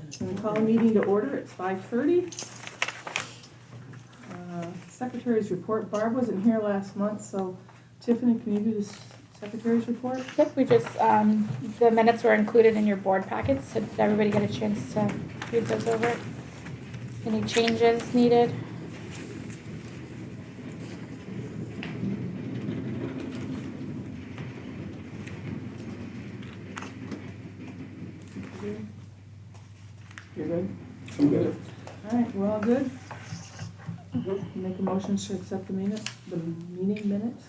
I'm going to call a meeting to order. It's 5:30. Secretary's report. Barb wasn't here last month, so Tiffany, can you do the Secretary's report? Yep, we just, the minutes were included in your board packets. Did everybody get a chance to read those over? Any changes needed? You're good? I'm good. All right, we're all good? Make a motion to accept the meeting minutes?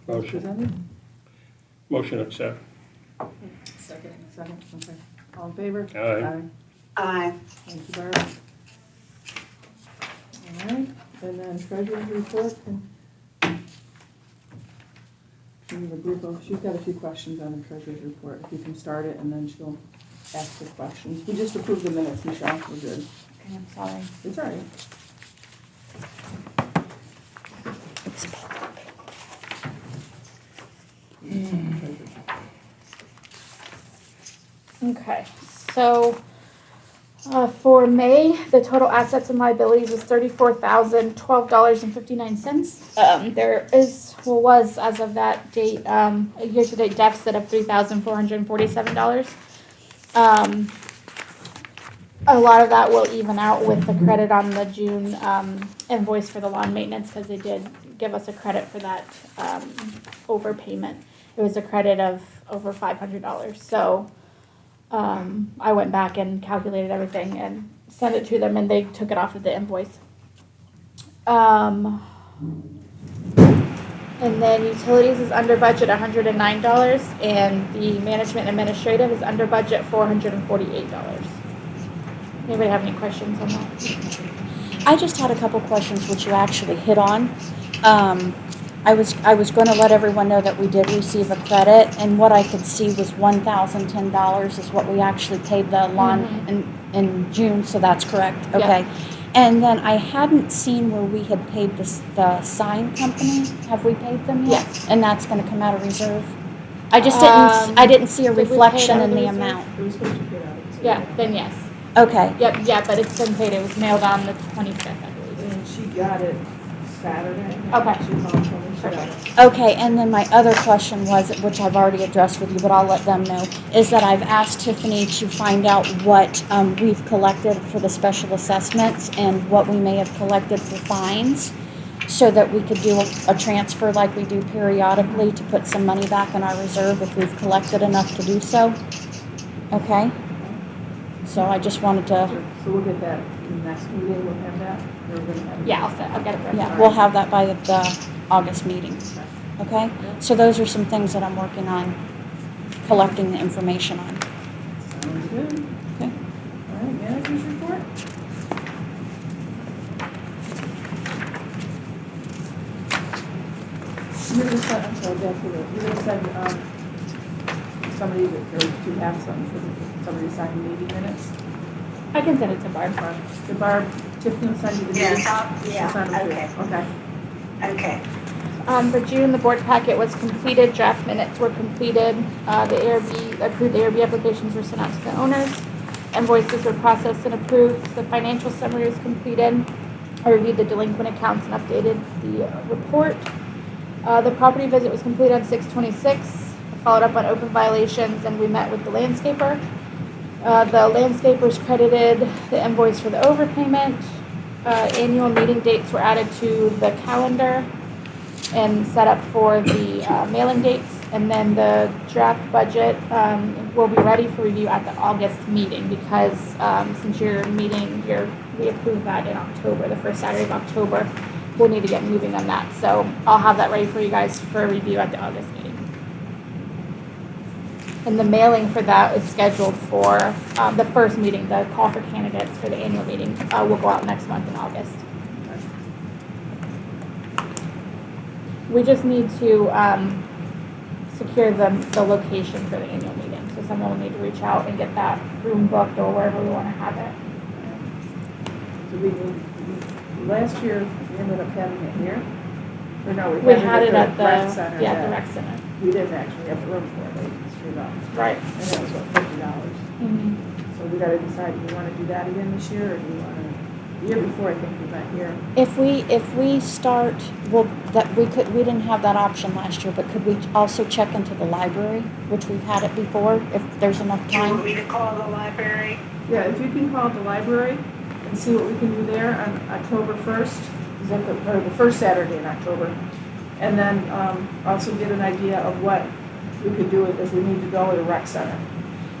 as Motion. presented? Motion accept. Second, okay. All in favor? Aye. Aye. Thank you, Barb. All right, and then treasurer's report. She's got a few questions on the treasurer's report. If you can start it, and then she'll ask the questions. We just approved the minutes, Michelle. We're good. Okay, I'm sorry. It's all right. Okay, so for May, the total assets and liabilities is $34,012.59. There was as of that date a year-to-date deficit of $3,447. A lot of that will even out with the credit on the June invoice for the lawn maintenance because they did give us a credit for that overpayment. It was a credit of over $500. So I went back and calculated everything and sent it to them, and they took it off of the invoice. And then utilities is under budget $109, and the management administrative is under budget $448. Anybody have any questions on that? I just had a couple questions which you actually hit on. I was going to let everyone know that we did receive a credit, and what I could see was $1,010 is what we actually paid the lawn in June, so that's correct. Okay. Yeah. And then I hadn't seen where we had paid the sign company. Have we paid them yet? Yes. And that's going to come out of reserve. I just didn't see a did we pay it reflection out of in the the reserve? amount. It was supposed to get out. Yeah, then yes. Okay. Yep, yeah, but it's been paid. It was mailed on the 25th, I believe. And she got it Saturday. Okay. She called me, she got it. Okay, and then my other question was, which I've already addressed with you, but I'll let them know, is that I've asked Tiffany to find out what we've collected for the special assessments and what we may have collected for fines, so that we could do a transfer like we do periodically to put some money back in our reserve if we've collected enough to do so. Okay? So I just wanted to, So we'll get that in the next meeting, we'll have that? Or we're gonna have it? Yeah, I'll get it ready. yeah, we'll have that by the August meeting. Okay? So those are some things that I'm working on collecting the information on. Sounds good. Okay. All right, manager's report? You're gonna send, I'm sorry, Deb, you're gonna send, somebody that, or to have somebody sign the meeting minutes? I can send it to Barb. Did Barb, Tiffany send you the meeting? Yeah, Send them to you. okay. Okay. For June, the board packet was completed, draft minutes were completed, the approved ARB applications were sent out to the owners, invoices were processed and approved, the financial summary was completed, I reviewed the delinquent accounts and updated the report. The property visit was completed on 6/26, followed up on open violations, and we met with the landscaper. The landscapers credited the invoice for the overpayment. Annual meeting dates were added to the calendar and set up for the mailing dates. And then the draft budget will be ready for review at the August meeting because since we approved that in October, the first Saturday of October, we'll need to get moving on that. So I'll have that ready for you guys for review at the August meeting. And the mailing for that is scheduled for the first meeting, the call for candidates for the annual meeting will go out next month in August. We just need to secure the location for the annual meeting. So someone will need to reach out and get that room booked or wherever we want to have it. So last year, we ended up having it here? Or no, We had it at the rec center. the rec center. We didn't actually have the room for it, they screwed up. Right. And that was what, $50? Mm-hmm. So So we gotta decide, do we wanna do that again this year, or do we wanna, the year before, I think we went here. If we start, well, we didn't have that option last year, but could we also check into the library, which we've had it before, if there's enough Do you want time? me to call the library? Yeah, if you can call the library and see what we can do there on October 1st, is that or the first Saturday in October. And then also get an idea of what we could do if we need to go to the rec center.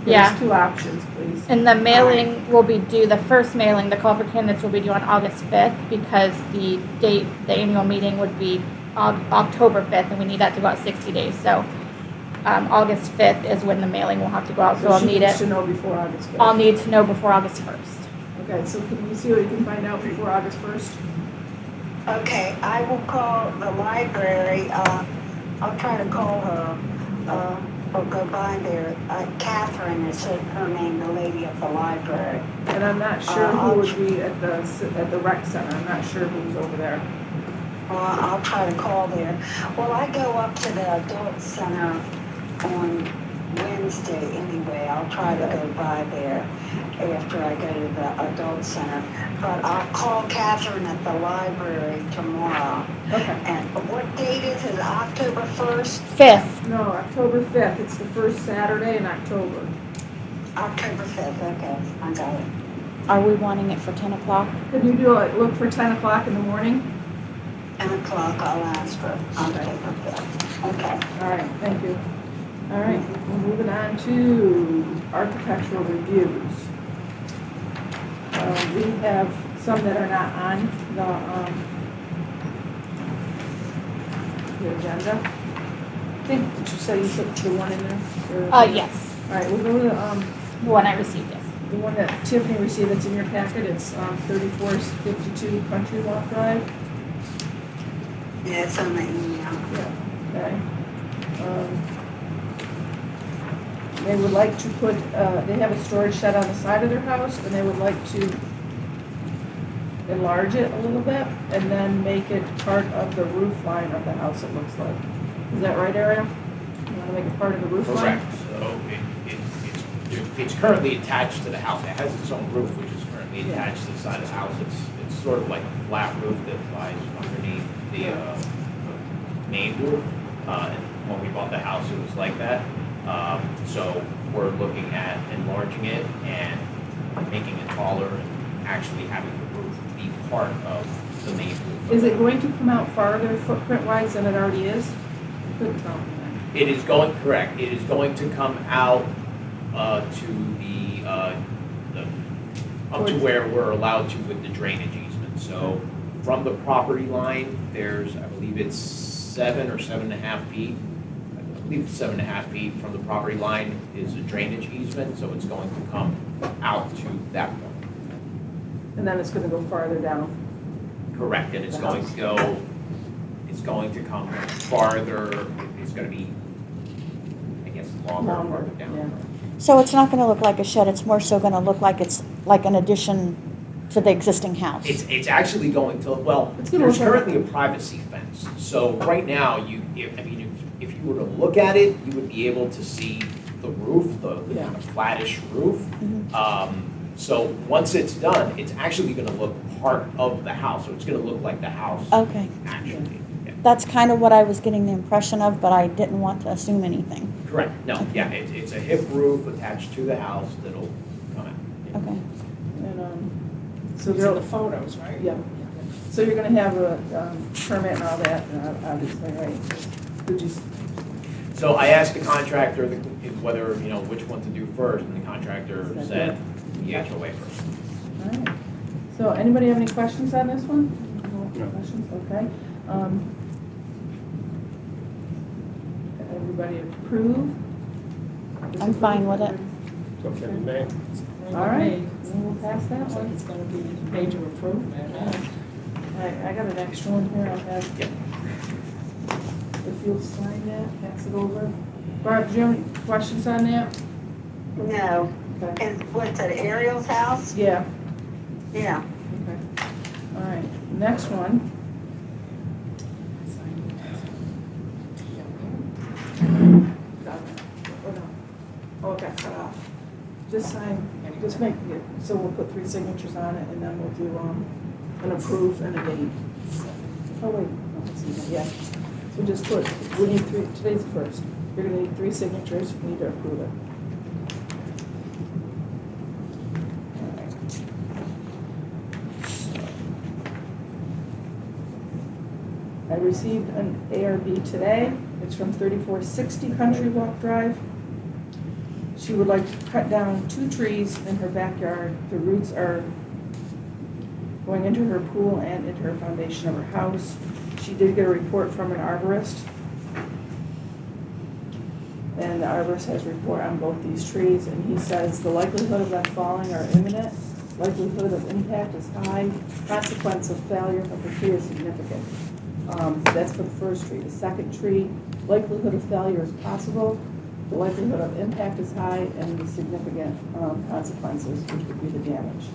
Yeah. There's two options, please. And the mailing will be due, the first mailing, the call for candidates will be due on August 5th because the date, the annual meeting would be October 5th and we need that to go out 60 days. So August 5th is when the mailing will have to go out, so I'll she need needs to it. know before August 5th. I'll need to know before August 1st. Okay, so can you see what you can find out before August 1st? Okay, I will call the library. I'll try to call her. Or go by there. Catherine is her name, the lady at the library. And I'm not sure who would be at the rec center. I'm not sure who's over there. Well, I'll try to call there. Well, I go up to the adult center on Wednesday anyway. I'll try to go by there after I go to the adult center. But I'll call Catherine at the library tomorrow. Okay. And what date is it? October 1st? 5th, No, October 5th. It's the first Saturday in October. October 5th, okay. I got it. are we wanting it for 10 o'clock? Can you look for 10 o'clock in the morning? 10 o'clock, I'll ask her. October 5th. Okay. All right, thank you. All right, we're moving on to architectural reviews. We have some that are not on the agenda. I think, did you say you put the one in there? Or- Yes, All right, we'll go to the one I received, yes. the one that Tiffany received that's in your packet. It's 3452 Country Walk Drive. Yeah, it's on the email. Yeah, okay. They would like to put, they have a storage shed on the side of their house, and they would like to enlarge it a little bit, and then make it part of the roof line of the house, it looks like. Is that right, Ariel? You wanna make it part of the roof line? Correct, so it's currently attached to the house, it has its own roof, which is currently Yeah. attached to the side of the house, it's sort of like a flat roof that lies underneath the main roof, and when we bought the house, it was like that, so we're looking at enlarging it and making it taller and actually having the roof be part of the main roof. Is it going to come out farther footprint-wise than it already is? Couldn't tell me that. It is going, correct, it is going to come out to the, up to where we're allowed to with the drainage easement. So from the property line, there's, I believe it's 7 or 7.5 feet. I believe it's 7.5 feet from the property line is a drainage easement, so it's going to come out to that point. And then it's gonna go farther down. Correct, and it's The going house. to go, it's going to come farther, it's gonna be, I guess, longer, farther down. Yeah. So it's not gonna look like a shed, it's more so gonna look like it's like an addition to the existing house? It's actually going to, well, It's gonna there's look like- currently a privacy fence. So right now, if you were to look at it, you would be able to see the roof, the Yeah. kind of flattish roof. Mhm. So once it's done, it's actually gonna look part of the house, so it's gonna look like the house, Okay, actually. Yeah. that's kind of what I was getting the impression of, but I didn't want to assume anything. Correct, no, yeah, it's a hip roof attached to the house that'll come out. Okay. And, so These they're, are the photos, right? yeah. So you're gonna have a permit and all that, obviously, right? Did you, So I asked the contractor whether, which one to do first, and the contractor said the HOA first. all right. So anybody have any questions on this one? No. Questions, okay. Everybody approve? I'm fine with it. Okay, May. All right, then we'll pass that Looks like one. it's gonna be a major improvement. All right, I got an extra one here, I'll have, Yep. if you'll sign that, pass it over. Barb, do you have any questions on that? No. Okay. Is, what's it, Ariel's house? Yeah, Yeah. okay. All right, next one. Oh, no. Oh, it got cut off. Just sign just make it, so we'll put 3 signatures on it, and then we'll do, an approve and a date. Oh, wait, no, let's see, yeah. So just put, we need 3, today's the 1st. You're gonna need 3 signatures, we need to approve it. I received an ARB today. It's from 3460 Country Walk Drive. She would like to cut down 2 trees in her backyard. The roots are going into her pool and into her foundation of her house. She did get a report from an arborist. And the arborist has a report on both these trees, and he says the likelihood of them falling are imminent, likelihood of impact is high, consequence of failure of the tree is significant. That's for the first tree. The second tree, likelihood of failure is possible, the likelihood of impact is high, and the significant consequences, which would be the damage.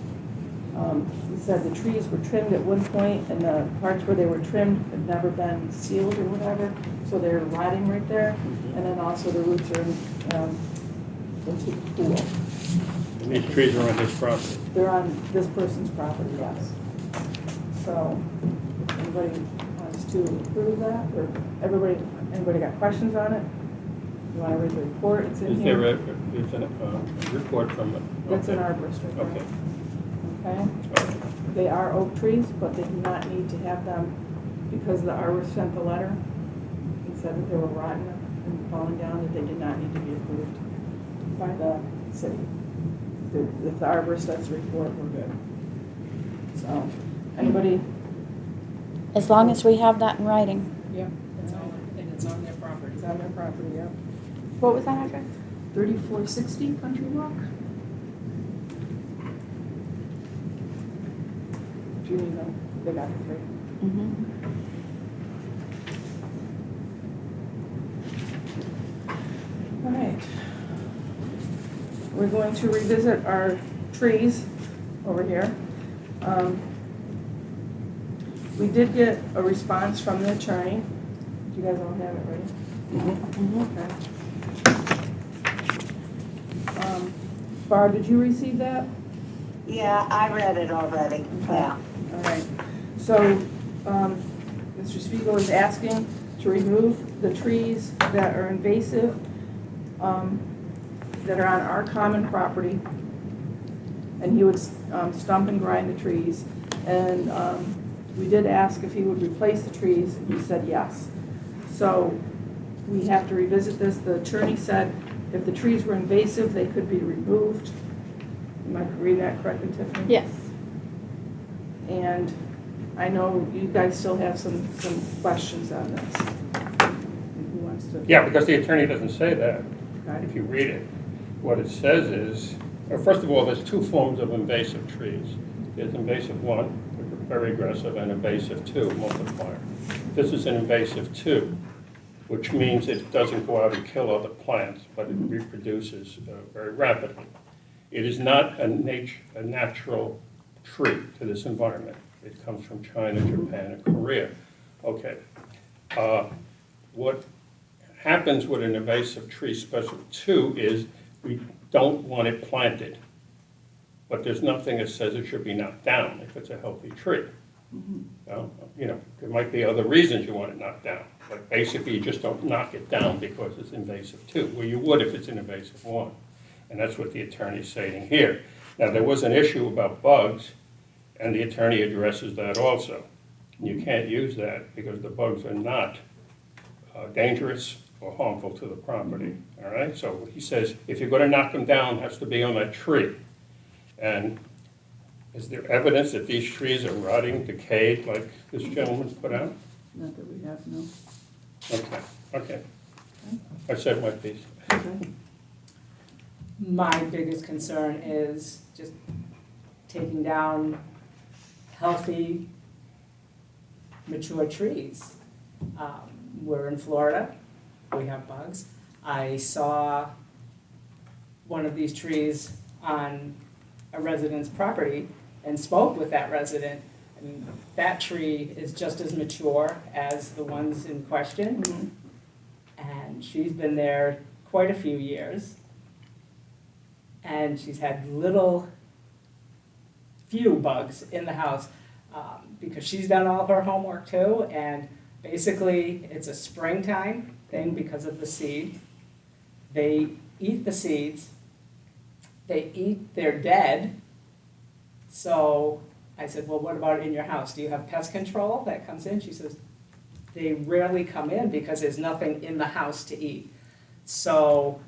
He said the trees were trimmed at one point, and the parts where they were trimmed had never been sealed or whatever, so they're rotting right there. And then also the roots are into the pool. And these trees are on his property. They're on this person's property, yes. So, if anybody wants to approve that, or anybody got questions on it? You want to read the report? It's in Is here. there a report from it? That's an Okay. arborist right there. Okay. Okay? They are oak trees, but they do not need to have them, because the arborist sent the letter and said that they were rotten and falling down, that they did not need to be approved by the city. If the arborist does the report, we're good. So, anybody? As long as we have that in writing. Yeah, it's on, and it's on their property. It's on their property, yeah. What was that address? 3460 Country Walk? Do you need them? They got the 3. All right. We're going to revisit our trees over here. We did get a response from the attorney. Do you guys all have it ready? Okay. Barb, did you receive that? Yeah, I read it already, yeah. All right. So, Mr. Spiegel is asking to remove the trees that are invasive, that are on our common property. And he would stump and grind the trees. And we did ask if he would replace the trees, and he said yes. So we have to revisit this. The attorney said if the trees were invasive, they could be removed. Am I reading that correctly, Tiffany? Yes. And I know you guys still have some questions on this. Who wants to? Yeah, because the attorney doesn't say that. Okay. If you read it, what it says is, first of all, there's 2 forms of invasive trees. There's invasive 1, which are very aggressive, and invasive 2, multiplier. This is an invasive 2, which means it doesn't go out and kill other plants, but it reproduces very rapidly. It is not a natural tree to this environment. It comes from China, Japan, and Korea. Okay. What happens with an invasive tree special 2 is we don't want it planted. But there's nothing that says it should be knocked down if it's a healthy tree. Well, you know, there might be other reasons you want it knocked down, but basically you just don't knock it down because it's invasive 2, where you would if it's an invasive 1. And that's what the attorney's saying here. Now, there was an issue about bugs, and the attorney addresses that also. You can't use that because the bugs are not dangerous or harmful to the property, all right? So he says, if you're going to knock them down, it has to be on that tree. And is there evidence that these trees are rotting, decayed, like this gentleman put out? Not that we have, no. Okay. I said my piece. Okay. My biggest concern is just taking down healthy, mature trees. We're in Florida, we have bugs. I saw one of these trees on a resident's property and spoke with that resident. I mean, that tree is just as mature as the ones in question. And she's been there quite a few years. and she's had few bugs in the house, because she's done all her homework too, and basically, it's a springtime thing because of the seed. They eat the seeds, they eat their dead. So I said, well, what about in your house? Do you have pest control that comes in? She says, they rarely come in because there's nothing in the house to eat. So,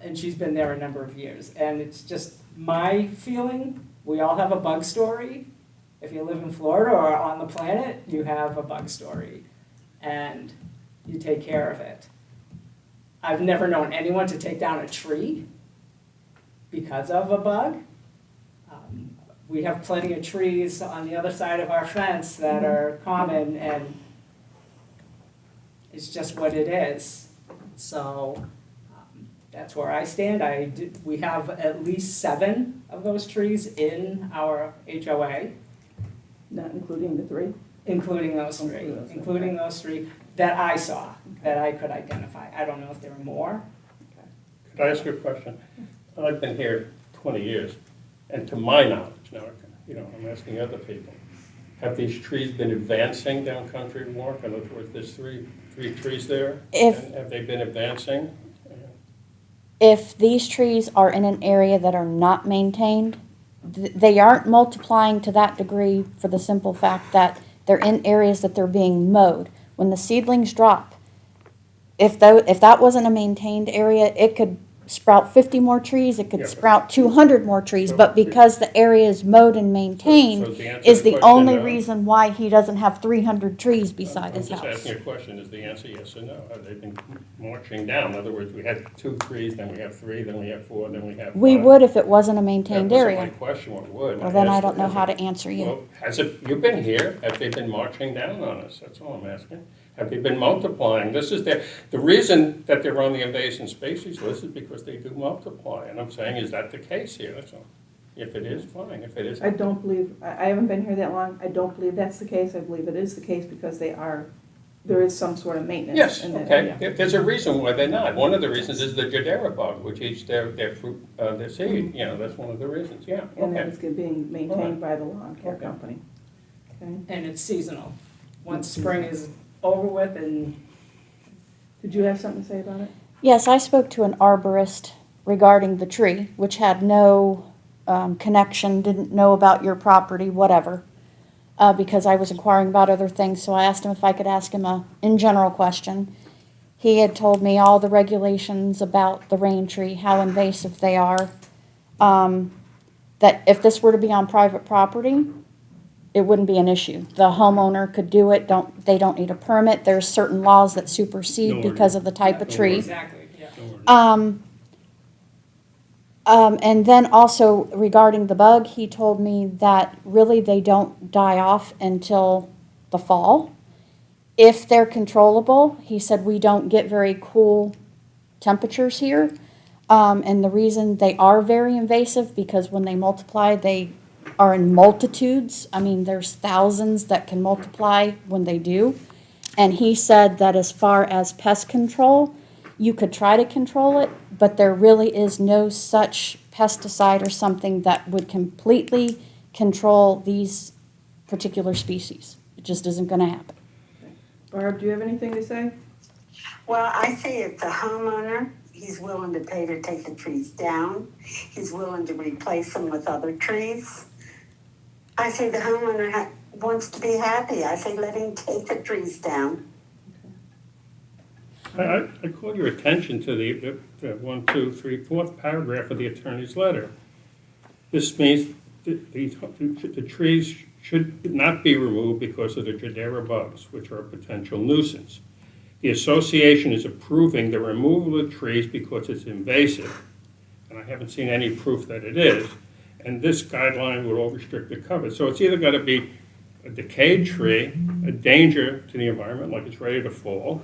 and she's been there a number of years. And it's just my feeling, we all have a bug story. If you live in Florida or on the planet, you have a bug story. And you take care of it. I've never known anyone to take down a tree because of a bug. We have plenty of trees on the other side of our fence that are common, and it's just what it is. So that's where I stand. We have at least 7 of those trees in our HOA. Not including the 3? Including those 3, including those 3 that I saw, that I could identify. I don't know if there were more. Could I ask you a question? I've been here 20 years, and to my knowledge, now, I'm asking other people, have these trees been advancing down Country Walk? In other words, there's three trees there? And have they been advancing? If these trees are in an area that are not maintained, they aren't multiplying to that degree for the simple fact that they're in areas that they're being mowed. When the seedlings drop, if that wasn't a maintained area, it could sprout 50 more trees, it could sprout 200 more trees, but because the area is mowed and maintained is the only reason why he doesn't have 300 trees beside his house. I'm just asking a question, is the answer yes or no? Have they been marching down? In other words, we had 2 trees, then we have 3, then we have 4, then we have 5. We would if it wasn't a maintained That area. wasn't my question, we would. Well, then I don't know how to answer you. Well, you've been here, have they been marching down on us? That's all I'm asking. Have they been multiplying? This is the reason that they're on the invasive species list is because they do multiply. And I'm saying, is that the case here? That's all. If it is, fine. If it isn't. I don't believe, I haven't been here that long, I don't believe that's the case. I believe it is the case because there is some sort of maintenance. Yes, in that okay. area. There's a reason why they're not. One of the reasons is the Jadera bug, which eats their fruit, their seed. That's one of the reasons, yeah. And that Okay. it's being maintained by the lawn care Okay. company. Okay. And it's seasonal. Once spring is over with, and Did you have something to say about it? Yes, I spoke to an arborist regarding the tree, which had no connection, didn't know about your property, whatever, because I was inquiring about other things. So I asked him if I could ask him a in general question. He had told me all the regulations about the rain tree, how invasive they are, that if this were to be on private property, it wouldn't be an issue. The homeowner could do it, they don't need a permit. There's certain laws that supersede No because of the type of No tree. exactly, yeah. And then also regarding the bug, he told me that really they don't die off until the fall. If they're controllable, he said we don't get very cool temperatures here. And the reason they are very invasive, because when they multiply, they are in multitudes. I mean, there's thousands that can multiply when they do. And he said that as far as pest control, you could try to control it, but there really is no such pesticide or something that would completely control these particular species. It just isn't going to happen. Barb, do you have anything to say? Well, I say if the homeowner, he's willing to pay to take the trees down, he's willing to replace them with other trees. I say the homeowner wants to be happy. I say let him take the trees down. I call your attention to the 1, 2, 3, 4th paragraph of the attorney's letter. This means the trees should not be removed because of the Jadera bugs, which are a potential nuisance. The association is approving the removal of trees because it's invasive, and I haven't seen any proof that it is, and this guideline would all restrict the cover. So it's either got to be a decayed tree, a danger to the environment, like it's ready to fall,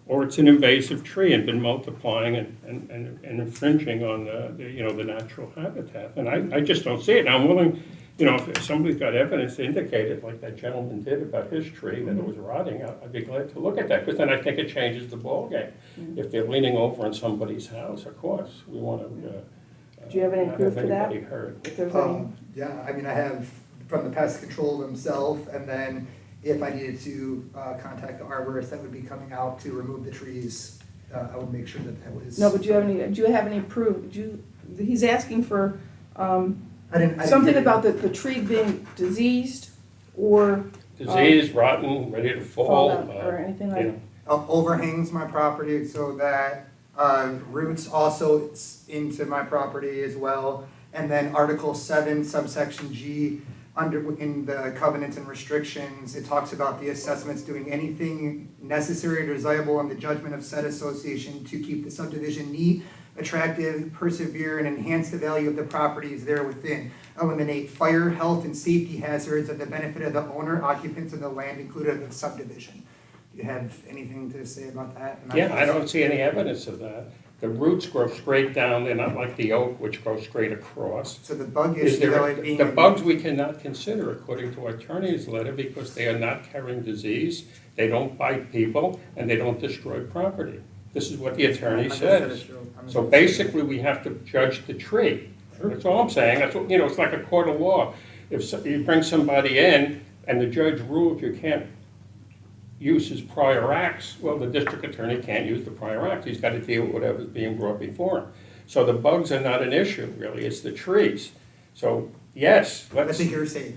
or it's an invasive tree and been multiplying and infringing on the natural habitat. And I just don't see it. Now, I'm willing, if somebody's got evidence to indicate it, like that gentleman did about his tree, that it was rotting, I'd be glad to look at that, because then I think it changes the ballgame. If they're leaning over on somebody's house, of course, we want to Do you have any not proof have to that? anybody hurt. If there's any, Yeah, I mean, I have from the pest control themselves, and then if I needed to contact the arborist that would be coming out to remove the trees, I would make sure that that was. no, but do you have any proof? He's asking for, I didn't something get it. about the tree being diseased or Diseased, rotten, ready to fall. fall out or anything you like know. that. Overhangs my property so that roots also into my property as well. And then Article 7, subsection G, in the covenants and restrictions, it talks about the assessments doing anything necessary or desirable in the judgment of said association to keep the subdivision neat, attractive, persevere, and enhance the value of the properties there within. Eliminate fire, health, and safety hazards at the benefit of the owner, occupants of the land included in the subdivision. Do you have anything to say about that? Yeah, I don't see any evidence of that. The roots grow straight down, they're not like the oak, which goes straight across. So the bug Is issue, though, there, it being. the bugs we cannot consider according to our attorney's letter because they are not carrying disease, they don't bite people, and they don't destroy property. This is what the attorney says. So basically, we have to judge the tree. That's all I'm saying. That's what, it's like a court of law. If you bring somebody in and the judge rules you can't use his prior acts, well, the district attorney can't use the prior acts. He's got to deal with whatever's being brought before him. So the bugs are not an issue, really. It's the trees. So, yes, I let's, think you're safe.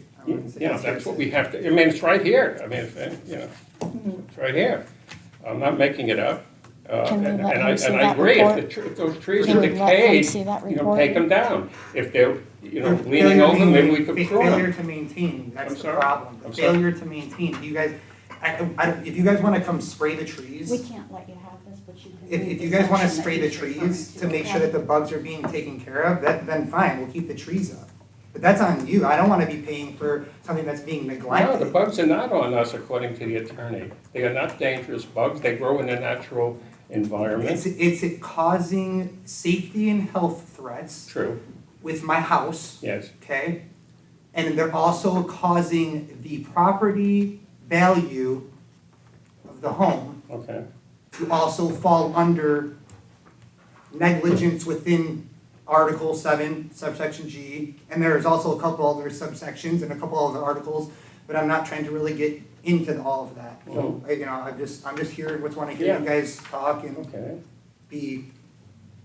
that's what we have to, I mean, it's right here. I mean, it's right here. I'm not making it up. Can we And let I him see and I that agree, report? if those trees Can are we let him decayed, see that report? take them down. If they're, leaning Failure over, maybe we could prune Failure them. to maintain, that's I'm the sorry? problem. I'm sorry? Failure to maintain. Do you guys, if you guys want to come spray the trees, We can't let you have this, but you can. if read you the guys want to section that spray the he's referring trees to make sure okay? that the bugs are being taken care of, then fine, we'll keep the trees up. But that's on you. I don't want to be paying for something that's being No, neglected. the bugs are not on us, according to the attorney. They are not dangerous bugs. They grow in a natural environment. It's causing safety and health threats True, with my house, yes. okay? And they're also causing the property value of the home Okay, to also fall under negligence within Article 7, subsection G. And there's also a couple other subsections and a couple other articles, but I'm not trying to really get into all of that. So, I'm just here, just want to hear Yeah. you guys talk and okay. be,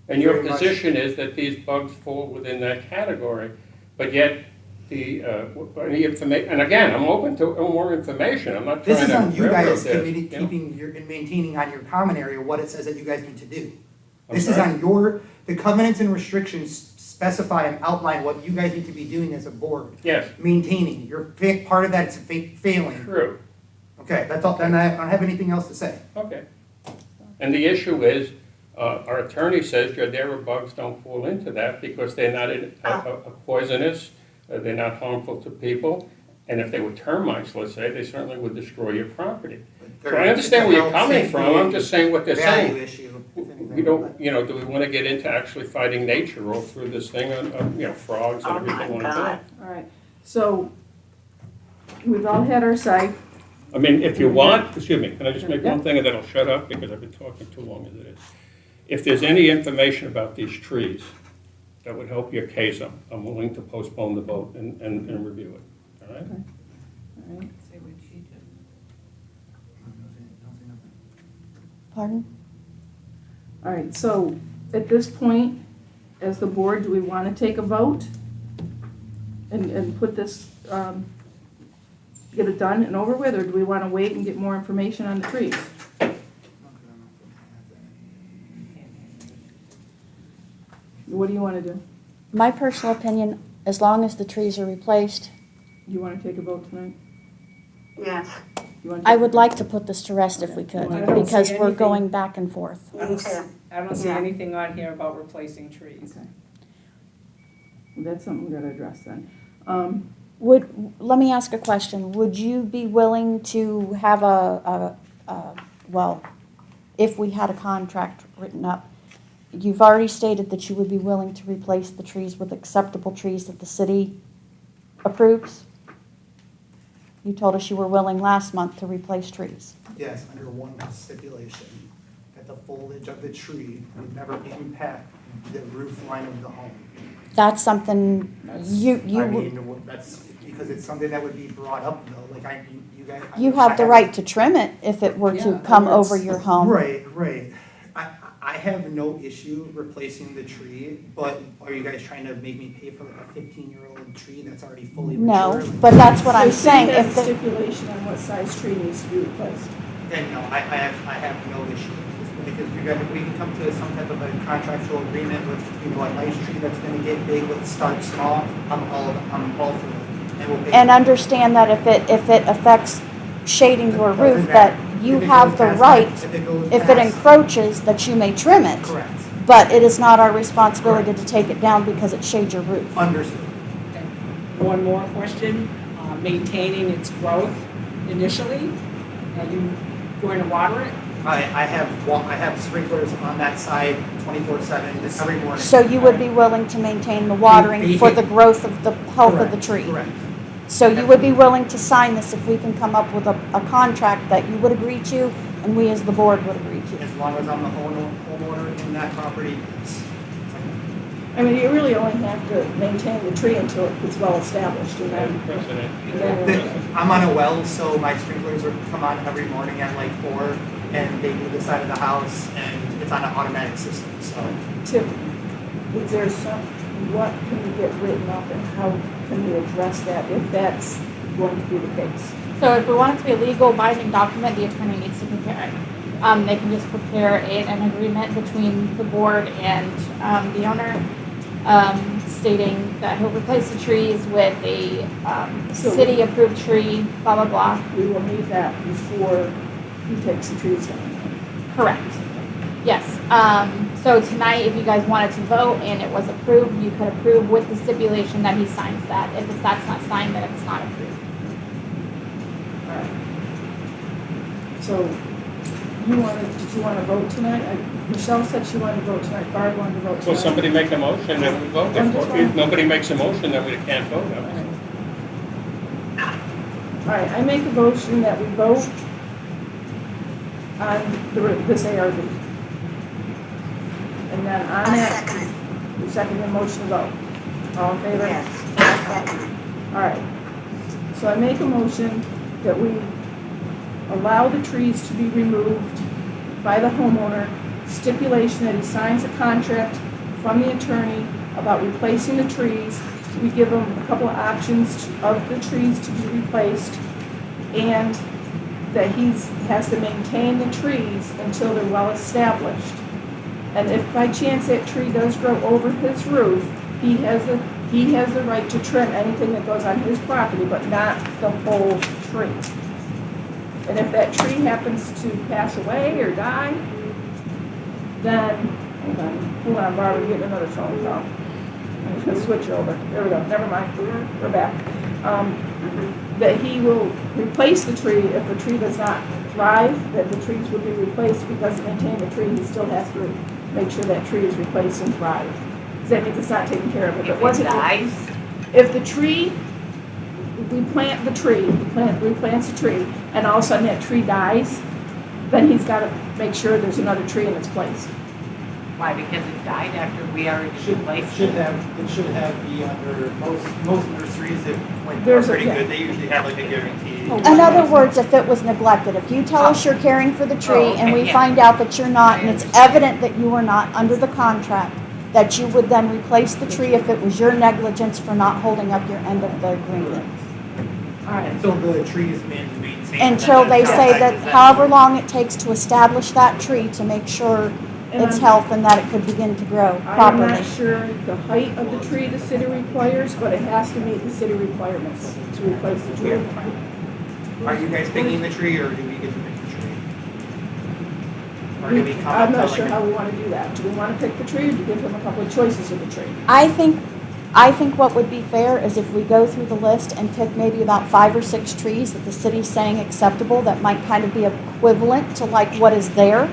And your Very much. position is that these bugs fall within that category, but yet any information, and again, I'm open to more information. I'm not trying this to is on you railroad guys, this, committee, you know? keeping your, and maintaining on your common area what it says that you guys need to do. I'm This is sorry? on the covenants and restrictions specify and outline what you guys need to be doing as a board. Yes, Maintaining, part of that is failing. true. Okay, that's all, then I don't have anything else to say. Okay. And the issue is, our attorney says Jardera bugs don't fall into that because they're not poisonous, they're not harmful to people, and if they were termites, let's say, they certainly would destroy your property. So I understand where you're coming from, I'm just saying what they're Value saying. issue. if anything. We don't, do we want to get into actually fighting nature all through this thing on, frogs and Oh my everything like that? God. All right, so we've all had our say. I mean, if you want, excuse me, can I just make Yeah. one thing and then I'll shut up because I've been talking too long as it is. If there's any information about these trees that would help your case, I'm willing to postpone the vote and review it, all right? All right. Pardon? All right, so at this point, as the board, do we want to take a vote? And put this, get it done and over with, or do we want to wait and get more information on the trees? What do you want to do? My personal opinion, as long as the trees are replaced, You want to take a vote tonight? Yes, You want I would like to put this to rest if we could, I don't because see we're anything. going back and forth. me too. I don't see Yeah. anything on here about replacing trees. Okay. Well, that's something we got to address then. Let me ask a question. Would you be willing to have if we had a contract written up, you've already stated that you would be willing to replace the trees with acceptable trees that the city approves? You told us you were willing last month to replace trees. Yes, under one stipulation, that the foliage of the tree would never impact the roof line of the home. That's something you, I mean, that's because it's something that would be brought up though, like you guys. you have the right to trim it if it were to Yeah, come and over it's- your home. Right, right. I have no issue replacing the tree, but are you guys trying to make me pay for like a 15-year-old tree that's already fully No, mature? but that's what I'm The city saying. has If a the, stipulation on what size tree needs to be replaced. Then no, I have no issue. Because if we can come to some type of a contractual agreement with, a nice tree that's gonna get big, but start small, I'm all for it. And we'll pay. and understand that if it affects shading your Doesn't roof, matter. that you If it have goes the past right, that- If it goes if it past- encroaches, that you may trim it. Correct. But it is not our responsibility to take it down because it shades your roof. Understood. One more question, maintaining its growth initially, are you going to water it? I have sprinklers on that side 24/7 every morning. So you would be willing to maintain the watering for the growth of the health of the tree? Correct. So you would be willing to sign this if we can come up with a contract that you would agree to and we as the board would agree to? As long as I'm the homeowner in that property, yes. I mean, you really only have to maintain the tree until it gets well established, and Madam then, President, I'm on a well, so my sprinklers come on every morning at like 4, and they do the side of the house, and it's on an automatic system, so. Tiffany, is there what can we get written up and how can we address that if that's going to be the case? So if we want it to be a legal binding document, the attorney needs to prepare it. They can just prepare an agreement between the board and the owner, stating that he'll replace the trees with a city-approved tree, blah, blah, blah. We will need that before he takes the trees down. Correct. Yes. So tonight, if you guys wanted to vote and it was approved, you could approve with the stipulation that he signs that. If that's not signed, then it's not approved. All right. So, did you want to vote tonight? Michelle said she wanted to vote tonight, Barb wanted to vote tonight. will somebody make a motion and we vote? If nobody makes a motion, then we can't vote on it. All right, I make a motion that we vote on this ARB. And then on I'll that, second it. you second the motion to vote. All in favor? Yes, I'll second it. All right. So I make a motion that we allow the trees to be removed by the homeowner, stipulation that he signs a contract from the attorney about replacing the trees. We give him a couple of options of the trees to be replaced, and that he has to maintain the trees until they're well established. And if by chance that tree does grow over his roof, he has the right to trim anything that goes on his property, but not the whole tree. And if that tree happens to pass away or die, then, hold on, Barbara, we're getting another phone call. I'm gonna switch over. There we go, never mind, we're back. That he will replace the tree if the tree does not thrive, that the trees will be replaced. If he doesn't maintain the tree, he still has to make sure that tree is replaced and thrive. Because that means it's not taken care of. If it wasn't, if the tree, we plant the tree, replants the tree, and all of a sudden that tree dies, then he's got to make sure there's another tree in its place. Why, because it died after we already replaced Should it? have be under, most nurseries that are There's a- pretty yeah. good, they usually have like a guarantee. In other words, if it was neglected, if you tell us you're caring for the tree and we yeah. find out that you're not, and it's evident that you are not under the contract, that you would then replace the tree if it was your negligence for not holding up your end of the agreement. All right. Until the tree is maintained. Until they say that Contract is however long it takes to establish that tree to make sure its health and that it could begin to grow I'm properly. not sure the height of the tree the city requires, but it has to meet the city requirements to replace the tree. Are you guys picking the tree, or do we get to pick the tree? Or do we come up I'm to not like sure a- how we want to do that. Do we want to pick the tree, or do we give him a couple of choices of the tree? I think what would be fair is if we go through the list and pick maybe about 5 or 6 trees that the city's saying acceptable, that might kind of be equivalent to like what is there,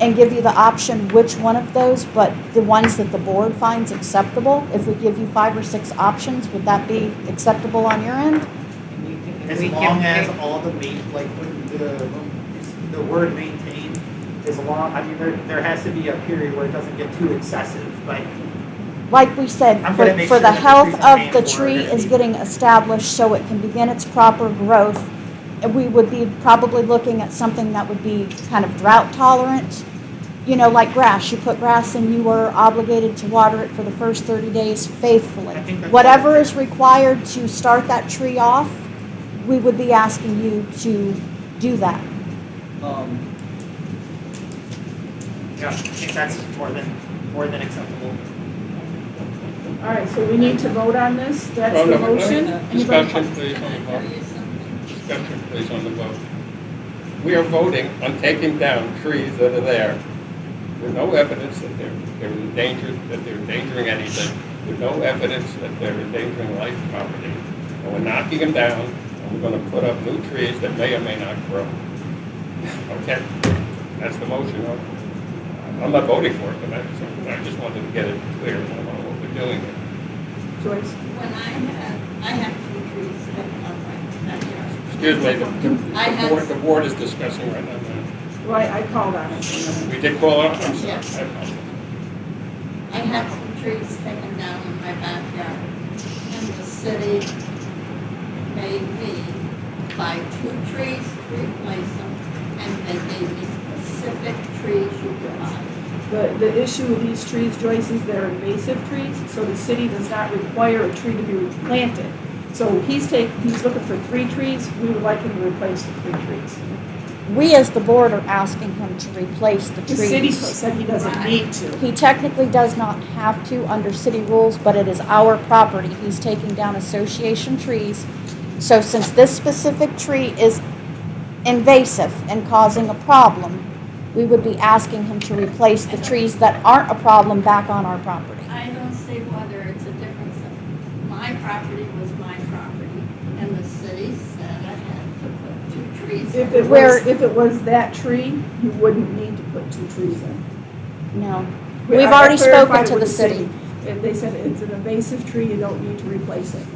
and give you the option which one of those, but the ones that the board finds acceptable. If we give you 5 or 6 options, would that be acceptable on your end? As We long can as pick- all the the word maintain is long, I mean, there has to be a period where it doesn't get too excessive, but like we said, I'm gonna make for sure the that the health trees I'm of the paying for are tree gonna is be- getting established so it can begin its proper growth. And we would be probably looking at something that would be kind of drought tolerant. You know, like grass, you put grass in, you are obligated to water it for the first 30 days faithfully. I think that's Whatever fair. is required to start that tree off, we would be asking you to do that. Yeah, I think that's more than acceptable. All right, so we need to vote on this, that's Oh, the no, motion. Anybody- Discussion, please, on the vote. Discussion, please, on the vote. We are voting on taking down trees that are there with no evidence that they're endangered, that they're endangering anything, with no evidence that they're endangering life, property. And we're knocking them down, and we're gonna put up new trees that may or may not grow. Okay? That's the motion. I'm not voting for it, but I just wanted to get it clear on what we're doing here. Joyce? When I had some trees taken up my backyard. Excuse me, the board is discussing right now. Well, I called on it. We did call up, I'm sorry. Yes. I apologize. I had some trees taken down in my backyard, and the city made me buy 2 trees to replace them, and they gave me specific trees you could buy. The issue with these trees, Joyce, is they're invasive trees, so the city does not require a tree to be replanted. So he's looking for 3 trees, we would like him to replace the 3 trees. We as the board are asking him to replace the The city trees. said he doesn't need to. He technically does not have to under city rules, but it is our property. He's taking down association trees. So since this specific tree is invasive and causing a problem, we would be asking him to replace the trees that aren't a problem back on our property. I don't see whether it's a difference of, my property was my property, and the city said I had to put 2 trees in. If it was that tree, you wouldn't need to put 2 trees in. No. I We've already clarified spoken it to with the city. And they said it's an invasive tree, you don't need to replace it.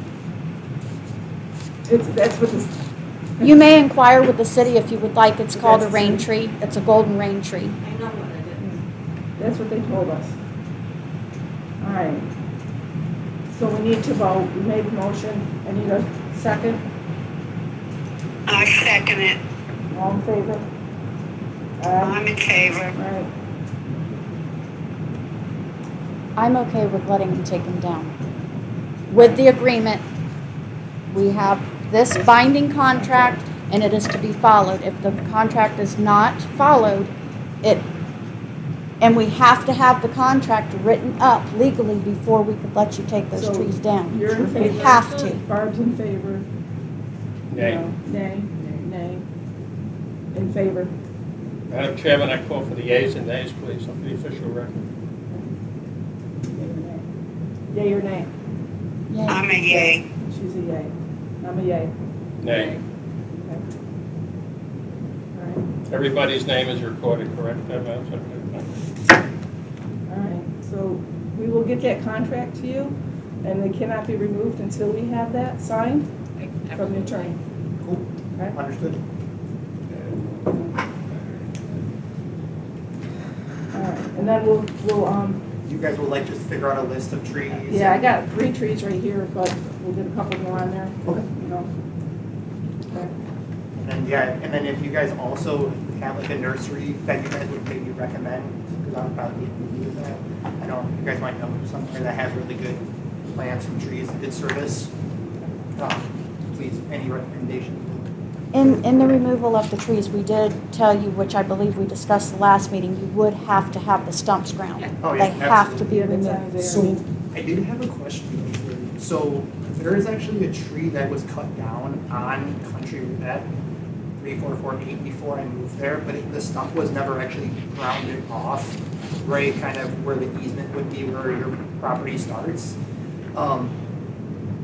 That's what this, You may inquire with the city if you would like. It's called a That's the rain city. tree. It's a golden rain tree. I know what it is. that's what they told us. All right. So we need to vote, we made the motion, I need a second, I second it. all in favor? I'm in favor. All right, I'm okay with letting him take them down. With the agreement, we have this binding contract and it is to be followed. If the contract is not followed, and we have to have the contract written up legally before we could let you take those So, trees down. you're in We favor? have to. Barb's in favor. Nay. No, nay, nay, in favor. Madam Chairman, I call for the yeas and nays, please, on the official record. Yay or nay? Yeah. I'm a yay. She's a yay. I'm a yay. Nay. Okay. All right, Everybody's name is recorded, correct, Madam Secretary? all right, so we will get that contract to you, and it cannot be removed until we have that signed from the attorney. Cool, Okay? understood. All right, and then we'll, You guys will like just figure out a list of trees? yeah, I got 3 trees right here, but we'll get a couple more on there. Okay. You know. Okay. And then if you guys also have like a nursery that you guys would maybe recommend, because I would probably need to do that. I know you guys might know somewhere that has really good plants and trees and good service. Please, any recommendations? In the removal of the trees, we did tell you, which I believe we discussed the last meeting, you would have to have the stumps ground. Oh, yeah, They have to be Yeah, that's on removed. there. So, I did have a question for you. So, there is actually a tree that was cut down on Country Route 3448 before I moved there, but the stump was never actually grounded off, right, kind of where the easement would be, where your property starts.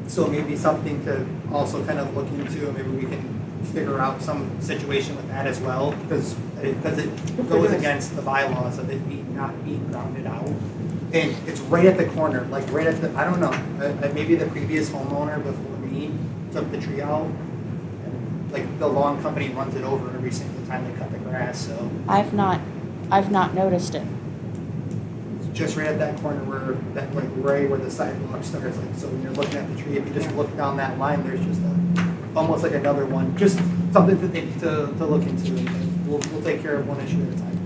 So maybe something to also kind of look into, maybe we can figure out some situation with that as well, because it goes against the bylaws of it not being grounded out. And it's right at the corner, like right at the, I don't know, maybe the previous homeowner before me took the tree out. And like the lawn company runs it over every single time they cut the grass, so. I've not noticed it. It's just right at that corner where, that like right where the sidewalk starts, like, so when you're looking at the tree, if you just look down that line, there's just almost like another one, just something to think, to look into. We'll take care of one issue at a time.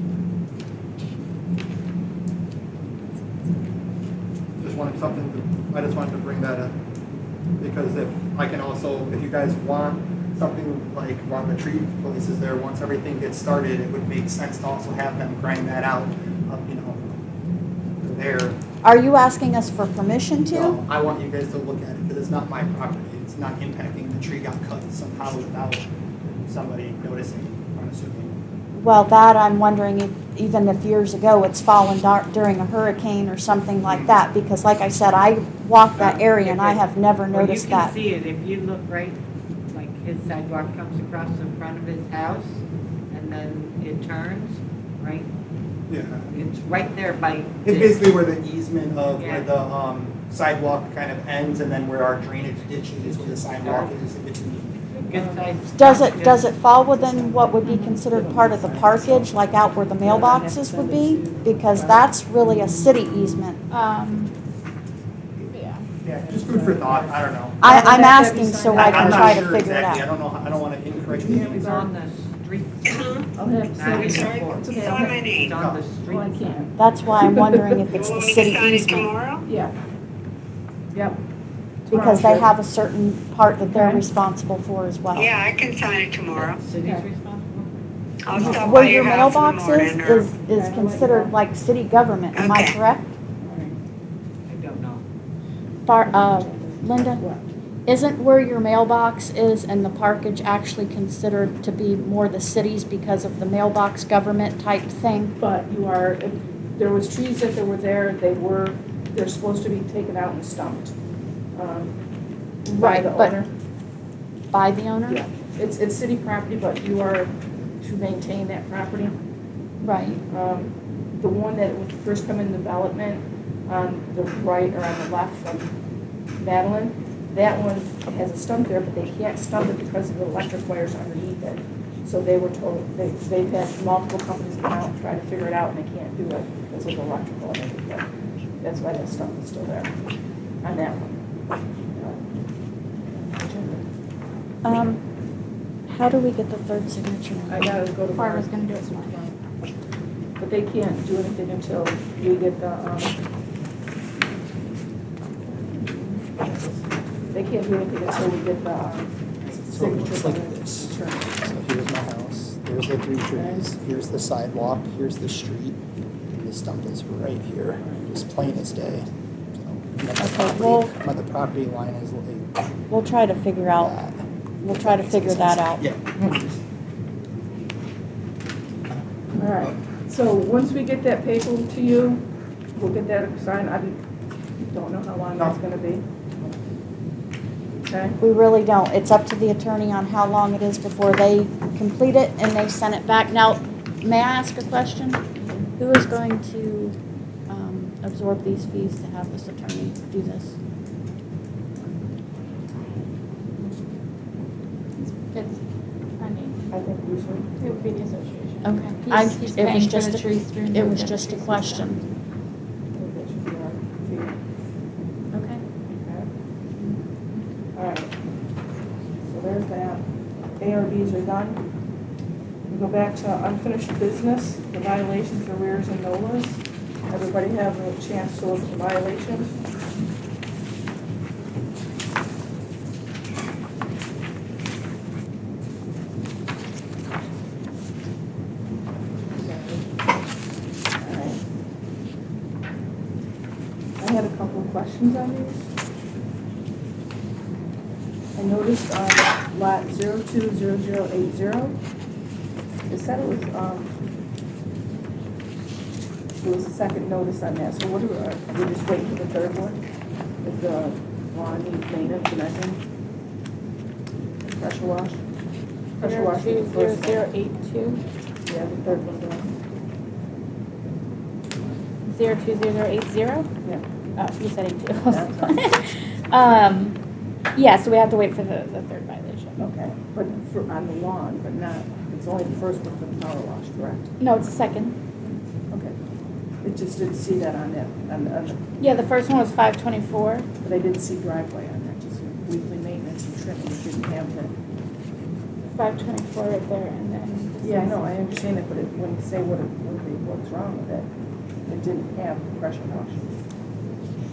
Just wanted I just wanted to bring that up, because if you guys want something like one of the tree places there, once everything gets started, it would make sense to also have them grind that out, there. Are you asking us for permission to? So I want you guys to look at it, because it's not my property, it's not impacting, the tree got cut somehow without somebody noticing, I'm assuming. Well, that I'm wondering even if years ago it's fallen during a hurricane or something like that, because like I said, I walk that area and I have never noticed Well, that. you can see it if you look right, like his sidewalk comes across the front of his house and then it turns, right? Yeah. It's right there by. It's basically where the easement of Yeah. where the sidewalk kind of ends, and then where our drainage ditch is, where the sidewalk is in between. Good sized. Does it fall within what would be considered part of the parkage, like out where the mailboxes would be? Because that's really a city easement. Yeah. Yeah, just food for thought, I don't know. I'm asking so I can I'm try not to sure figure it exactly, I out. don't know, I don't want to incorrectly It's answer. on the street. I'll have to Not in say, the court. it's okay, It's on the well, I street. can't, That's why I'm wondering if it's the city easement. yeah. Yep. Because they have a certain part that they're Okay. responsible for as well. Yeah, I can sign it tomorrow. City's Okay. responsible. I'll stop Where by your your house in the mailbox morning. is considered like city government, am I Okay. correct? I don't know. Linda, What? isn't where your mailbox is and the parkage actually considered to be more the city's because of the mailbox government type thing? But if there was trees that were there, they're supposed to be taken out and stumped. By Right, the but- owner. By the owner? Yeah, it's city property, but you are to maintain that property. Right. The one that would first come in development on the right or on the left from Madeline, that one has a stump there, but they can't stump it because of the electric wires underneath it. So they were told, they've had multiple companies come out and try to figure it out, and they can't do it because of the electrical and everything. That's why that stump is still there on that one. How do we get the third signature? I gotta go to Barbara's Mark. gonna do it tomorrow. But they can't do anything until we get the, they can't do anything until we get the, So it signature looks from like the this. attorney. So here's my house, there's the three trees, here's the sidewalk, here's the street, and this stump is right here, just plain as day. So, the property line is like We'll try to figure out, that. we'll try to figure that out. Yeah. All right, so once we get that paper to you, we'll get that signed. I don't know how long that's gonna be. Okay? We really don't. It's up to the attorney on how long it is before they complete it and they send it back. Now, may I ask a question? Who is going to absorb these fees to have this attorney do this? It's, I mean, I think we should. it would be the association. Okay. He's It was paying for just the a- trees to remove It was the just a trees and question. I think that should be our fee. Okay. Okay? All right. So there's that. ARBs are done. We go back to unfinished business, the violations, arrears, and NOLAs. Everybody have a chance to look at the violations? Alright. I had a couple of questions on these. I noticed on lot 020080, it said it was a second notice on that, so what do we just wait for the third one? Is the lawn needs maintenance and everything? Pressure wash? Pressure wash is the first one. 02082. Yeah, the third one down. 020080? Yeah. Oh, you said 82. That's Yeah, so we have to wait for the third violation. Okay, but on the lawn, but not, it's only the first one for the power wash, correct? No, it's the second. Okay. It just didn't see that on it, on the, Yeah, the first one was 524. but I didn't see driveway on there, just weekly maintenance and trimming, it didn't have the. 524 right there, and then. Yeah, I know, I understand it, but it, when you say what's wrong with it, it didn't have pressure washing.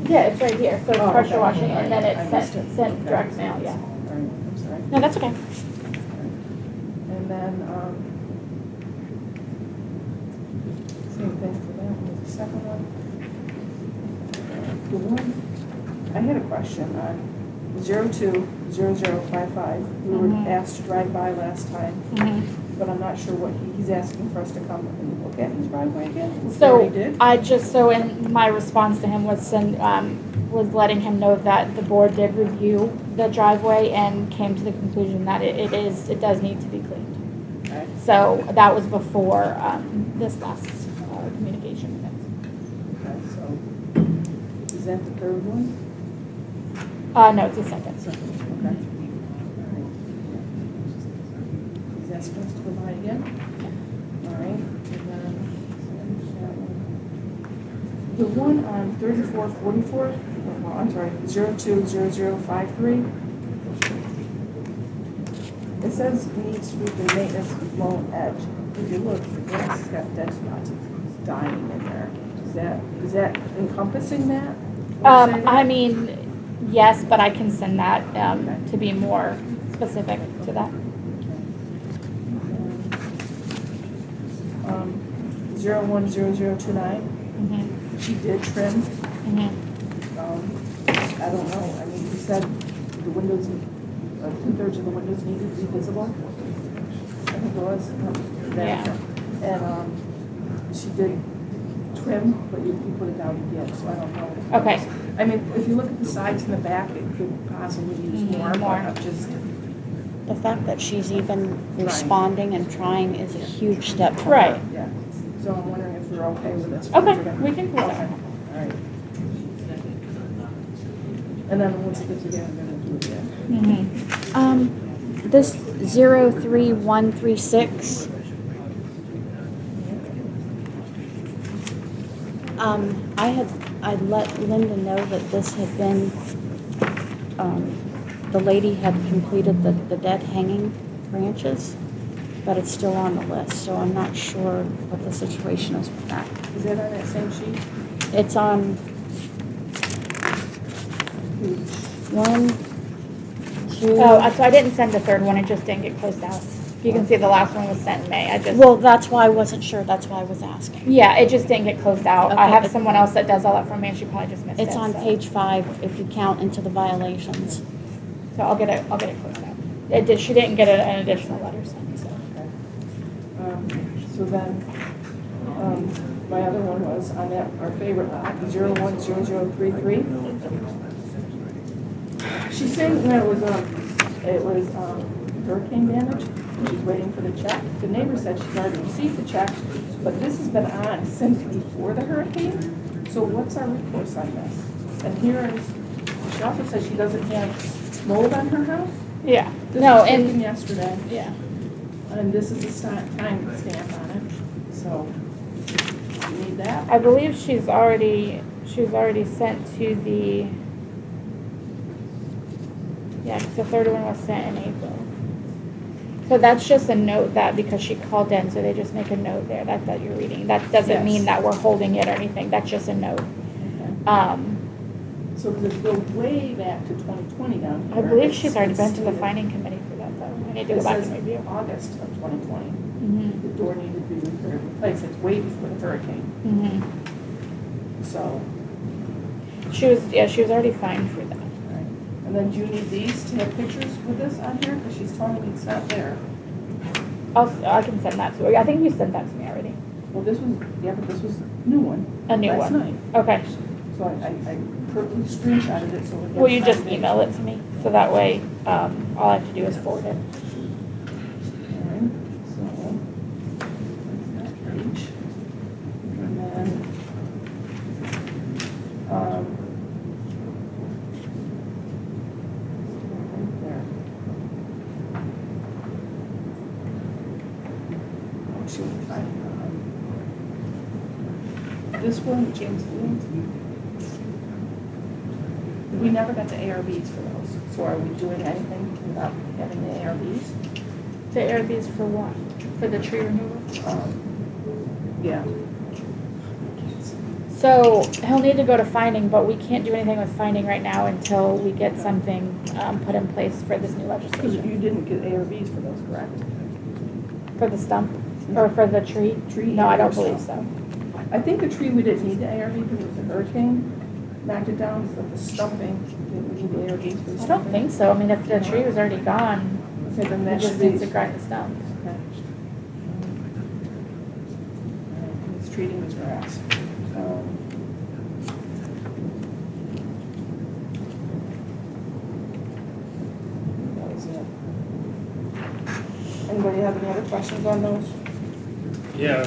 Yeah, it's right here, so it's Oh, pressure okay. washing, and then I it's missed sent, it. sent Okay. direct mail, yeah. All right, I'm sorry. No, that's okay. And then, same thing for that one, the second one. The one, I had a question on 020055. We were Mhm. asked to drive by last time, Mhm. but I'm not sure what he's asking for us to come and look at his driveway again. We So already did. I just, so in my response to him was was letting him know that the board did review the driveway and came to the conclusion that it does need to be cleaned. Okay. So that was before, this last, communication with him. Okay, so, is that the third one? No, it's the second. Second, okay. All right. He's asking us to go by again? All right, and then, the one on 3444, well, I'm sorry, 020053. It says needs weekly maintenance with loan edge. If you look, the grass has got dead spots, it's dying in there. Is that encompassing that? What you say there? I mean, yes, but I can send that, to be more specific to that. 010029, Mhm. she did trim. Mhm. I don't know, I mean, he said the windows, 2/3 of the windows needed to be visible. I think it was. Yeah. And, she did trim, but you put it down again, so I don't know. Okay. I mean, if you look at the sides and the back, it could possibly use more, but More. I'm just, The fact that she's even responding and trying is a huge step for her. Right. yeah. So I'm wondering if you're okay with this. Okay, We're gonna- we can close Okay, that. all right. And then once it gets again, I'm gonna do it again. This 03136. I'd let Linda know that this had been, the lady had completed the dead hanging branches, but it's still on the list, so I'm not sure what the situation is with that. Is that on that same sheet? It's on one, two. Oh, so I didn't send the third one, it just didn't get closed out. You can see the last one was sent in May, I just. Well, that's why I wasn't sure, that's why I was asking. Yeah, it just didn't get closed out. I Okay. have someone else that does all that for me, and she probably just missed it. It's on so. page 5 if you count into the violations. So I'll get it closed out. She didn't get an additional letter sent, so. So then, my other one was on that, our favorite lot, 010033. She's saying that it was hurricane damage, and she's waiting for the check. The neighbor said she's already received the check, but this has been on since before the hurricane. So what's our recourse on this? And here is, she also says she doesn't have mold on her house. Yeah. This No, was taken and, yesterday. yeah. And this is a time stamp on it, so you need that? I believe she's already sent to the, yeah, 'cause the third one was sent in April. So that's just a note that, because she called in, so they just make a note there that you're reading. That doesn't mean Yes. that we're holding it or anything, that's just a note. Okay. So does it go way back to 2020 down here? I believe she's already It's been to the stated- finding committee for that though. I need to It go back says and review. August of 2020, Mhm. the door needed to be replaced, it's way before the hurricane, Mhm. so. She was already fined for that. Right. And then do you need these to have pictures with this on here? Because she's telling me it's not there. I can send that to her. I think you sent that to me already. Well, this was, yeah, but this was a new one. A new last one. night. Okay. So I purposely screenshotted it so it. Will you just email it to me? So that way, all I have to do is forward it. Alright, so, that's that page. And then, right there. Oh, shoot, this one, James Field. We never got the ARBs for those, so are we doing anything without having the ARBs? The ARBs for what? For the tree removal? Yeah. So he'll need to go to finding, but we can't do anything with finding right now until we get something put in place for this new Because legislation. you didn't get ARBs for those, correct? For the stump, or for the tree? Tree No, I don't or believe stump. so. I think the tree we didn't need the ARB because it was a hurricane, knocked it down, but the stumping, did we need the ARBs for the I don't stumping? think so. I mean, if the tree was already gone, Okay, then we that just should be. need to grind the stump. Okay. It's treating the grass. That was it. Anybody have any other questions on those? Yeah,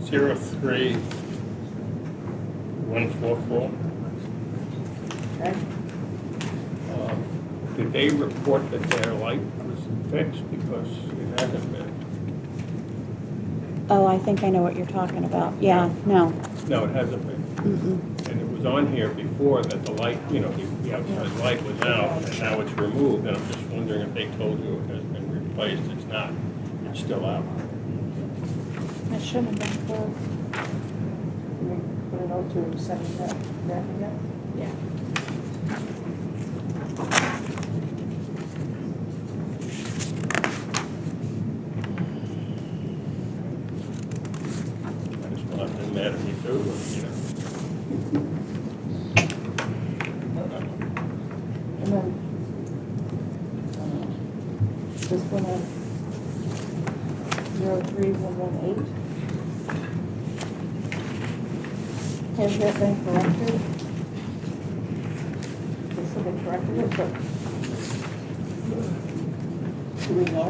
03144. Okay. Did they report that their light was fixed because it hasn't been? Oh, I think I know what you're talking about. Yeah, no. No, it hasn't been. Mm-mm. And it was on here before that the light, the outside light was out, and now it's removed, and I'm just wondering if they told you it has been replaced. It's not. It's still out. It should have been closed. Can we put a note to send that back again? Yeah. I just want to mad at me too, And then, this one on 03118. Has that been corrected? They said they corrected it, but do we know?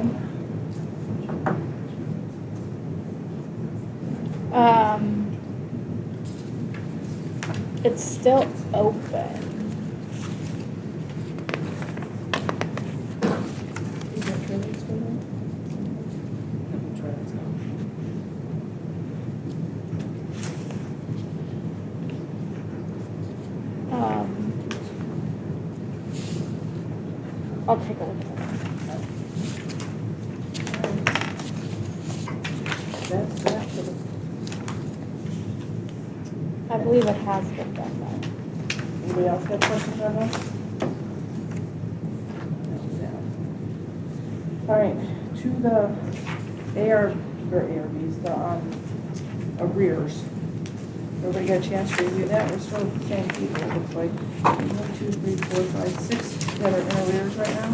It's still open. Is that trailer still there? I'll take a look at that. That's that for the, I believe it has been done though. anybody else have questions on those? All right, to the ARBs, the arrears. Everybody got a chance to review that? We're still the same people, it looks like. 1, 2, 3, 4, 5, 6 that are in arrears right now.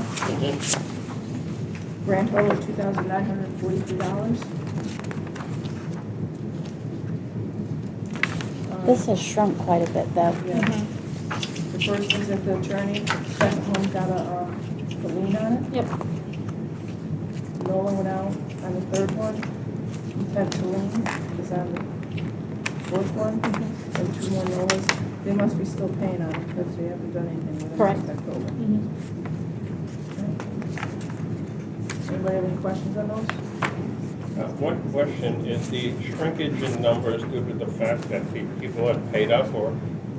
Grand total of $2,943. This has shrunk quite a bit, though. Yeah. The first one's at the attorney, second one got a lien on it. Yep. NOLA went out on the third one. Intent to lien is on the fourth one. And 2 more NOLAs. They must be still paying on it because they haven't done anything with it. Correct. since October. Mhm. Anybody have any questions on those? One question, is the shrinkage in numbers due to the fact that the people have paid up, or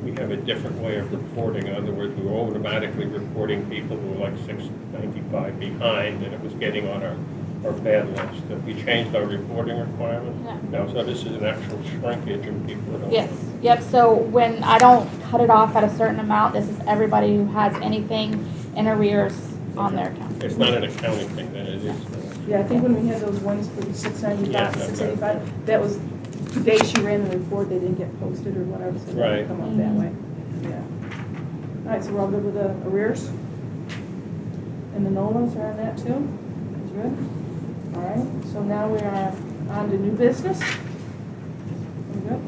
we have a different way of reporting? In other words, we were automatically reporting people who were like 695 behind, and it was getting on our bad list. Have we changed our reporting requirements? No. No, so this is an actual shrinkage in people that don't. Yes, yep, so when I don't cut it off at a certain amount, this is everybody who has anything in arrears on their account. It's not an accounting thing, then it is. Yeah, I think when we had those ones for the 695, Yeah, 685, that was the day she ran the report, they didn't get posted or whatever, so they Right. didn't come up that way. Yeah. All right, so we're all good with the arrears? And the NOLAs are on that too? That's good? All right, so now we are on to new business. We're good?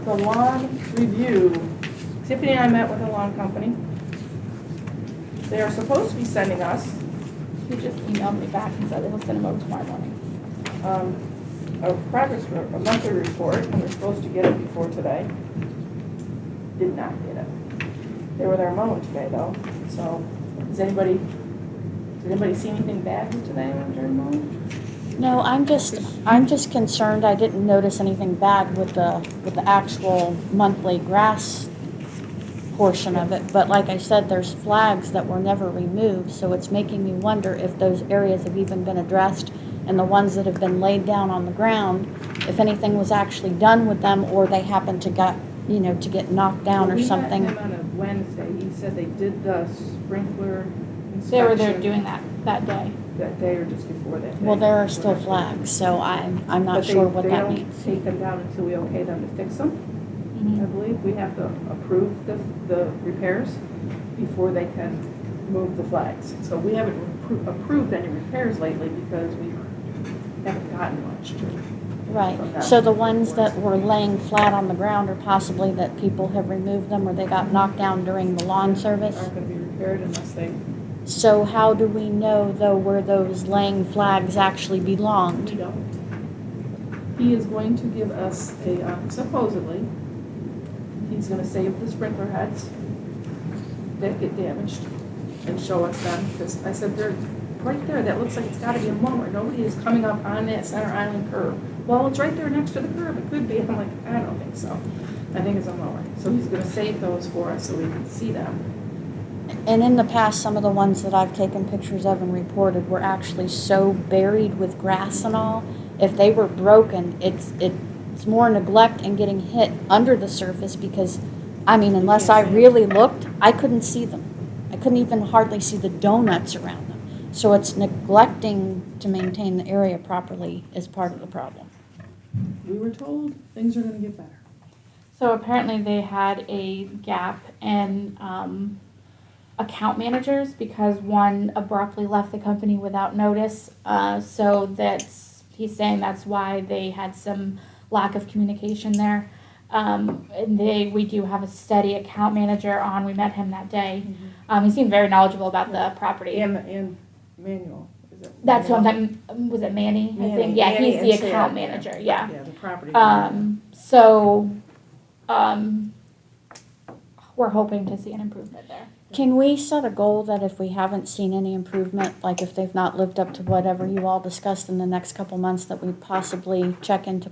The lawn review. Tiffany and I met with the lawn company. They are supposed to be sending us He just emailed me back and said he'll send them over tomorrow morning. a progress, a monthly report, and we're supposed to get it before today. Did not get it. They were there mowing today though, so, did anybody see anything bad during mowing? No, I'm just concerned, I didn't notice anything bad with the actual monthly grass portion of it, but like I said, there's flags that were never removed, so it's making me wonder if those areas have even been addressed, and the ones that have been laid down on the ground, if anything was actually done with them, or they happened to to get knocked down or something. We met him on a Wednesday, he said they did the sprinkler inspection. They were there doing that day. That day or just before that day. Well, there are still flags, so I'm not sure what that means. But they don't take them down until we okay them to fix them. Mhm. I believe we have to approve the repairs before they can move the flags. So we haven't approved any repairs lately because we haven't gotten much. Right, from them. so the ones that were laying flat on the ground are possibly that people have removed them or they got knocked down during the lawn service? Aren't gonna be repaired unless they, So how do we know, though, where those laying flags actually we belonged? don't. He is going to give us supposedly, he's gonna save the sprinkler heads that get damaged and show us them, because I said, they're right there, that looks like it's gotta be a mower, nobody is coming up on that center island curve. Well, it's right there next to the curb, it could be, I'm like, I don't think so. I think it's a mower, so he's gonna save those for us so we can see them. And in the past, some of the ones that I've taken pictures of and reported were actually so buried with grass and all. If they were broken, it's more neglect and getting hit under the surface because, I mean, unless I really looked, I couldn't see them. I couldn't even hardly see the donuts around them. So it's neglecting to maintain the area properly is part of the problem. We were told things are gonna get better. So apparently they had a gap in account managers because one abruptly left the company without notice. So he's saying that's why they had some lack of communication there. And we do have a steady account manager on. We met him that day. He seemed very knowledgeable about the property. And Manuel, is it? That's what Manuel? was it Manny? I Manny, think. Yeah, Manny he's the and Chad, account manager. Yeah. Yeah, the property. We're hoping to see an improvement there. Can we set a goal that if we haven't seen any improvement, like if they've not lived up to whatever you all discussed in the next couple months, that we possibly check into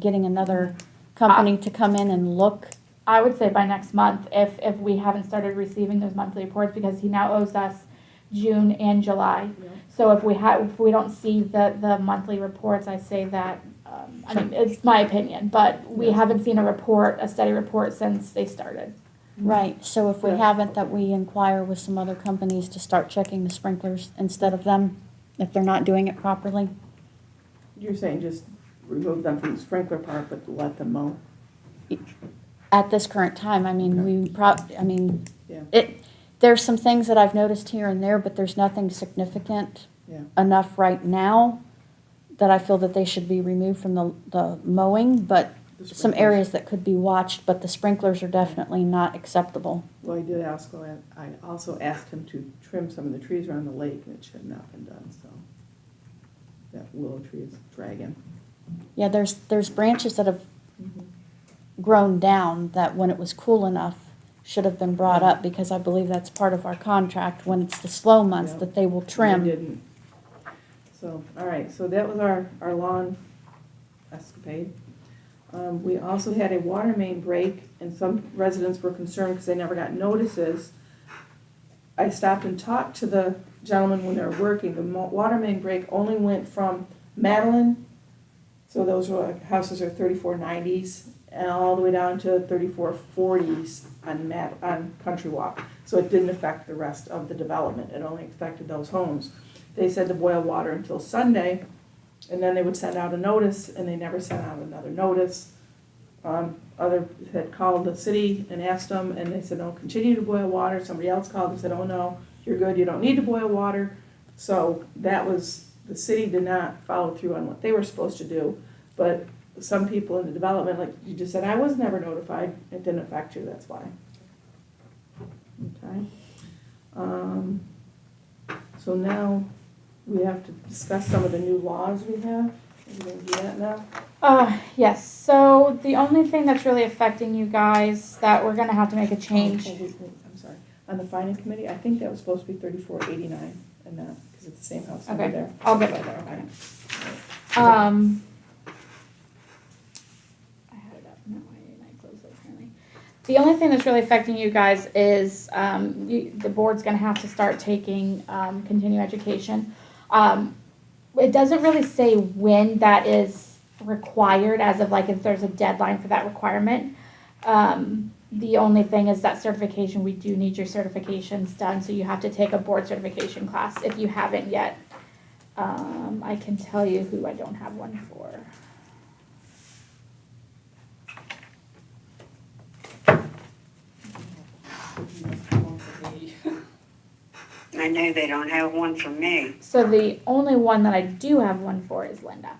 getting another company to come in and look? I would say by next month, if we haven't started receiving those monthly reports, because he now owes us June and July. Yeah. So if we don't see the monthly reports, I say that, I mean, it's my opinion, but we Yes. haven't seen a steady report since they started. Right, so if we Yeah. haven't, that we inquire with some other companies to start checking the sprinklers instead of them, if they're not doing it properly. You're saying just remove them from the sprinkler part, but let them mow? At this current time, I mean, Yeah. there's some things that I've noticed here and there, but there's nothing significant Yeah. enough right now that I feel that they should be removed from the mowing, but The some sprinklers. areas that could be watched, but the sprinklers are definitely not acceptable. Well, I also asked him to trim some of the trees around the lake, and it should not have been done, so. That willow tree is dragging. Yeah, there's branches that have grown down that when it was cool enough should have been brought up, because I believe that's part of our contract, when it's the slow months, Yeah. that they will They trim. didn't. So, all right, so that was our lawn escapade. We also had a water main break, and some residents were concerned because they never got notices. I stopped and talked to the gentleman when they were working. The water main break only went from Madeline, so those were houses are 3490s, and all the way down to 3440s on Country Walk. So it didn't affect the rest of the development. It only affected those homes. They said to boil water until Sunday, and then they would send out a notice, and they never sent out another notice. Other had called the city and asked them, and they said, no, continue to boil water. Somebody else called and said, oh no, you're good, you don't need to boil water. So the city did not follow through on what they were supposed to do, but some people in the development, like you just said, I was never notified, it didn't affect you, that's why. Okay. So now we have to discuss some of the new laws we have. Are we gonna do that now? Yes, so the only thing that's really affecting you guys that we're gonna have to make a change. Oh, wait, I'm sorry. On the finance committee, I think that was supposed to be 3489, and not, because it's the same house over Okay, there. I'll get with her, okay. Okay. I had it up, no, I closed it apparently. The only thing that's really affecting you guys is, the board's gonna have to start taking, continuing education. It doesn't really say when that is required, as of like if there's a deadline for that requirement. The only thing is that certification, we do need your certifications done, so you have to take a board certification class if you haven't yet. I can tell you who I don't have one for. I know they don't have one for me. So the only one that I do have one for is Linda.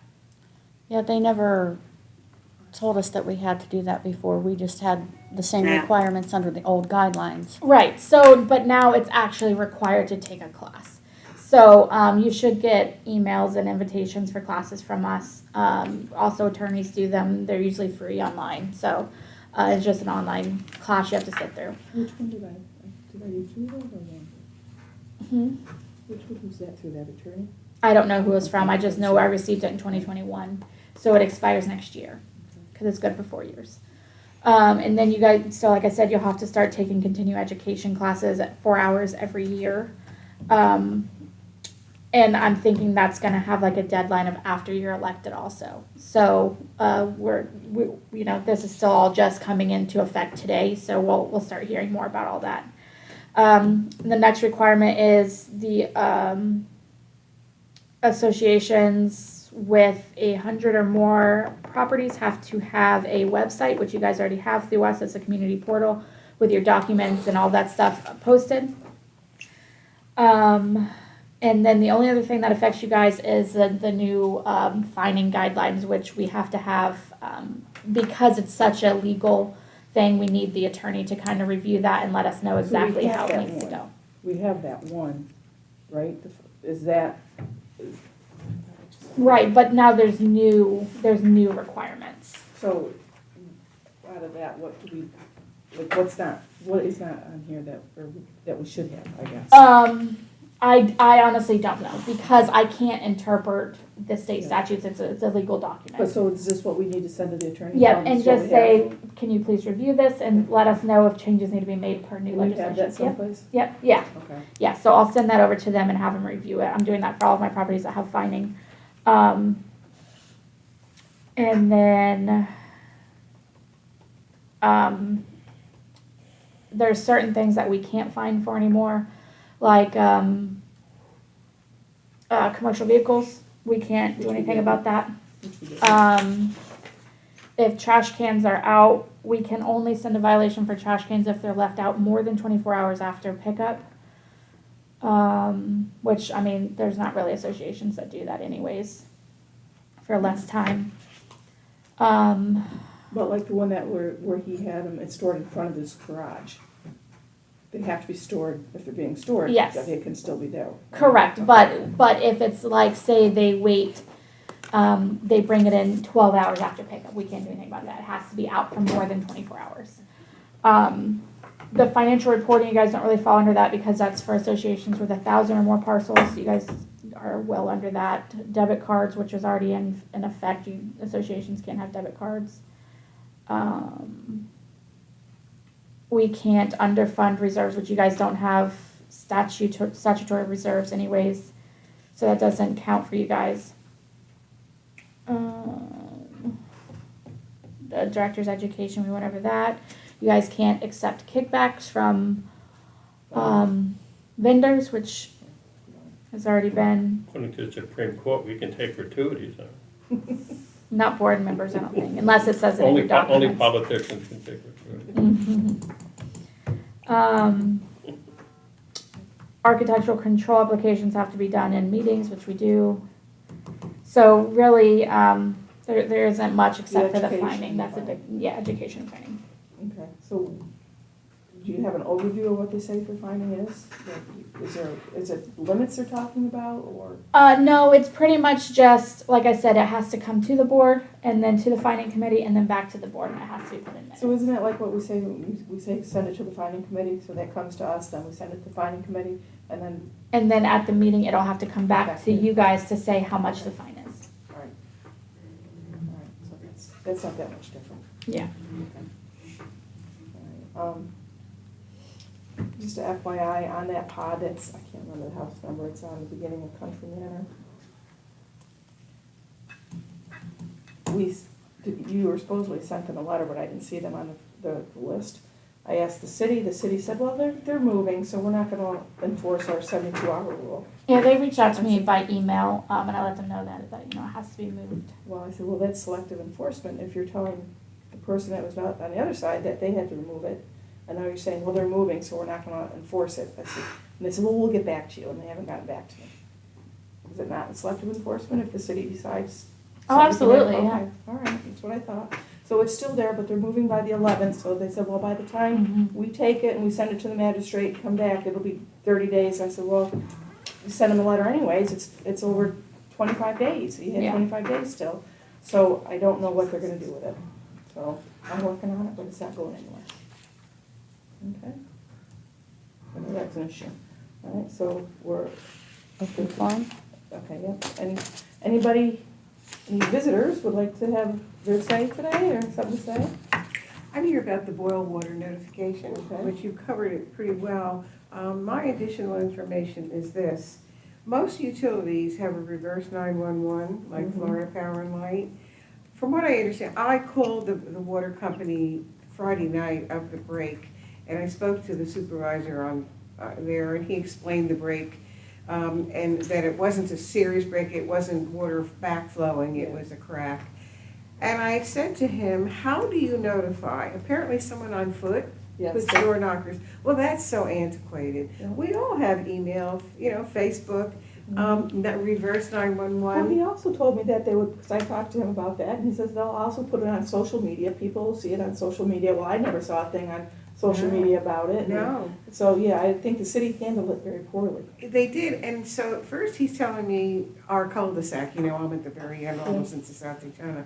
Yeah, they never told us that we had to do that before. We just had the same Yeah. requirements under the old guidelines. Right, so, but now it's actually required to take a class. So, you should get emails and invitations for classes from us. Also attorneys do them, they're usually free online, so, it's just an online class you have to sit through. Which one did I do 2 of those or one? Which one was that, through that attorney? I don't know who it's from, I just know I received it in 2021, so it expires next year, because it's good for 4 years. And then you guys, so like I said, you'll have to start taking continuing education classes at 4 hours every year. And I'm thinking that's gonna have like a deadline of after you're elected also. So, we this is still all just coming into effect today, so we'll start hearing more about all that. The next requirement is the, associations with 100 or more properties have to have a website, which you guys already have through us. It's a community portal with your documents and all that stuff posted. And then the only other thing that affects you guys is the new fining guidelines, which we have to have, because it's such a legal thing, we need the attorney to kind of review that and let us know exactly how it needs to go. We have that one, right? Is that? Right, but now there's new requirements. So, out of that, what do we, like, what is not on here that we should have, I guess? I honestly don't know, because I can't interpret the state statutes, it's a legal But document. so is this what we need to send to the attorney? Yep, Tell and us what just we say, have? can you please review this and let us know if changes need to be made per new Do we have legislation. that Yep, someplace? yep, yeah, Okay. yeah, so I'll send that over to them and have them review it. I'm doing that for all of my properties that have fining. And then, there's certain things that we can't fine for anymore, like, commercial vehicles, we can't do anything about that. Which we did. If trash cans are out, we can only send a violation for trash cans if they're left out more than 24 hours after pickup. Which, I mean, there's not really associations that do that anyways, for less time. But like the one that where he had them, it's stored in front of his garage. They have to be stored, if they're being stored. Yes. They can still be there. Correct, but if it's like, say they wait, they bring it in 12 hours after pickup, we can't do anything about that. It has to be out for more than 24 hours. The financial reporting, you guys don't really fall under that because that's for associations with 1,000 or more parcels. You guys are well under that. Debit cards, which is already in effect, associations can't have debit cards. We can't underfund reserves, which you guys don't have statutory reserves anyways, so that doesn't count for you guys. The director's education, we went over that. You guys can't accept kickbacks from vendors, which has already been, According to the Supreme Court, we can take gratuities. not board members, I don't think, unless it says it in Only your documents. only politicians can take gratuities. Architectural control applications have to be done in meetings, which we do. So really, there isn't much except for the education finding, that's a and big, yeah, education and training. Okay, so do you have an overview of what the safer finding is? Is it limits they're talking about, or? No, it's pretty much just, like I said, it has to come to the board, and then to the finding committee, and then back to the board, and it has to be put in minutes. So isn't that like what we say, we say send it to the finding committee, so that comes to us, then we send it to the finding committee, and then, And then at the meeting, it'll have to come back Back to to- you guys to say how much the fine is. alright. Alright, so that's not that much different. Yeah. Alright, just a FYI, on that pod, that's, I can't remember the house number, it's on the beginning of Country Manor. You were supposedly sent them a letter, but I didn't see them on the list. I asked the city said, well, they're moving, so we're not gonna enforce our 72-hour rule. Yeah, they reached out to me by email, and I let them know that it has to be moved. Well, I said, well, that's selective enforcement, if you're telling the person that was not on the other side that they had to remove it, and now you're saying, well, they're moving, so we're not gonna enforce it. I said, and they said, well, we'll get back to you, and they haven't gotten back to me. Is it not selective enforcement if the city decides? Oh, absolutely, Okay, yeah. all right, that's what I thought. So it's still there, but they're moving by the 11th, so they said, well, by the time Mhm. we take it and we send it to the magistrate, come back, it'll be 30 days. I said, well, you send them a letter anyways, it's over 25 days, you have Yeah. 25 days still. So I don't know what they're gonna do with it. So I'm working on it, but it's not going anywhere. Okay? I know that's an issue. All right, so we're, Open forum? okay, yep. Any visitors would like to have their say today or something to say? I'm here about the boil water notification, Okay. which you covered it pretty well. My additional information is this. Most utilities have a reverse 911, like Mhm. Florida Power and Light. From what I understand, I called the water company Friday night of the break, and I spoke to the supervisor on there, and he explained the break, and that it wasn't a serious break, it wasn't water backflowing, it was a crack. And I said to him, how do you notify? Apparently someone on foot Yes. puts door knockers. Well, that's so antiquated. Yeah. We all have email, Facebook, reverse Well, 911. he also told me that they would, because I talked to him about that, and he says they'll also put it on social media. People will see it on social media. Well, I never saw a thing on social No. media about it. and No, So, yeah, I think the city handled it very poorly. they did. And so at first he's telling me our cul-de-sac, I'm at the very end, almost into South Daytona,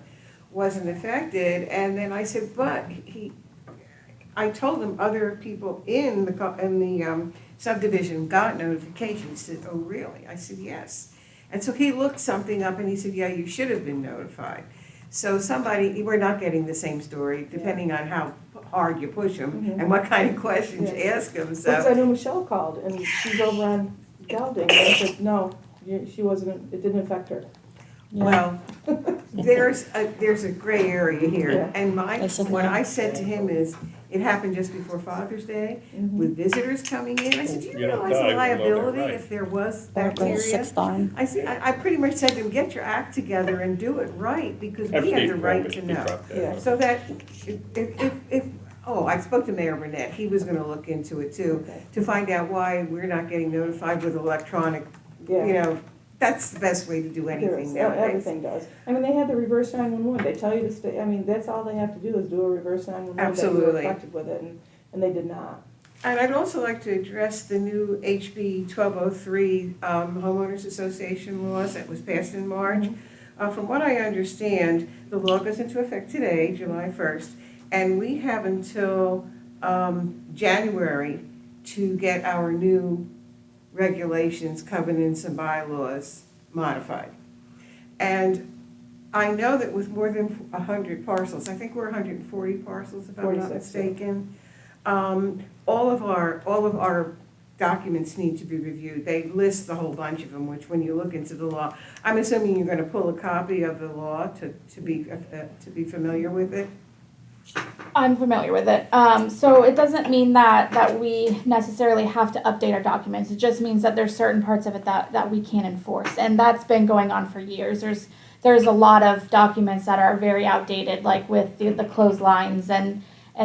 wasn't affected. And then I said, but I told him other people in the subdivision got notification. He said, oh, really? I said, yes. And so he looked something up and he said, yeah, you should have been notified. So we're not getting the same story, depending on how hard you push them Mhm. and what kind of questions you Yeah. ask them, Because so. I know Michelle called, and she's over on Gelding, and I said, no, she wasn't, it didn't affect her. Well, there's a gray area here, Yeah. and Yes, it what will. I said to him is, it happened just before Father's Day, with visitors coming in. I said, do you You don't realize die the below their liability right. if there was Or bacteria? sixth arm. I said, I pretty much said to him, get your act together and do it right, because we have Every the right permit to be know. dropped dead. Yeah. So that, I spoke to Mayor Burnett, he was gonna look into it too, Okay. to find out why we're not getting notified with electronic, Yeah. that's the best way to do There anything is. nowadays. Everything does. I mean, they had the reverse 911. They tell you to stay, that's all they have to do is do a reverse 911. That you were Absolutely. affected with it, and they did not. And I'd also like to address the new HB 1203 homeowners association laws that was passed in March. From what I understand, the law goes into effect today, July 1st, and we have until January to get our new regulations, covenants, and bylaws modified. And I know that with more than 100 parcels, I think we're 140 parcels if I'm not 46, yeah. mistaken, all of our documents need to be reviewed. They list a whole bunch of them, which when you look into the law, I'm assuming you're gonna pull a copy of the law to be familiar with it. I'm familiar with it. So it doesn't mean that we necessarily have to update our documents. It just means that there's certain parts of it that we can't enforce. And that's been going on for years. There's a lot of documents that are very outdated, like with the clotheslines and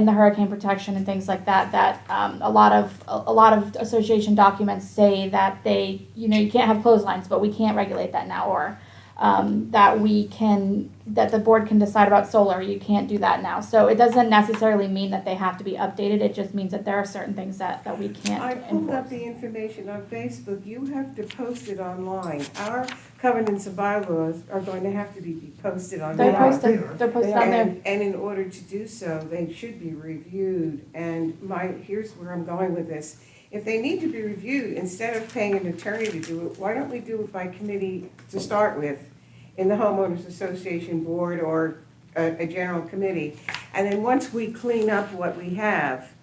the hurricane protection and things like that, a lot of association documents say that you can't have clotheslines, but we can't regulate that now, or that the board can decide about solar. You can't do that now. So it doesn't necessarily mean that they have to be updated. It just means that there are certain things that we can't I pulled up enforce. the information on Facebook. You have to post it online. Our covenants and bylaws are going to have to be posted online. They're They are. posted, they're posted on there. And in order to do so, they should be reviewed. And here's where I'm going with this. If they need to be reviewed, instead of paying an attorney to do it, why don't we do it by committee to start with, in the homeowners association board or a general committee? And then once we clean up what we have,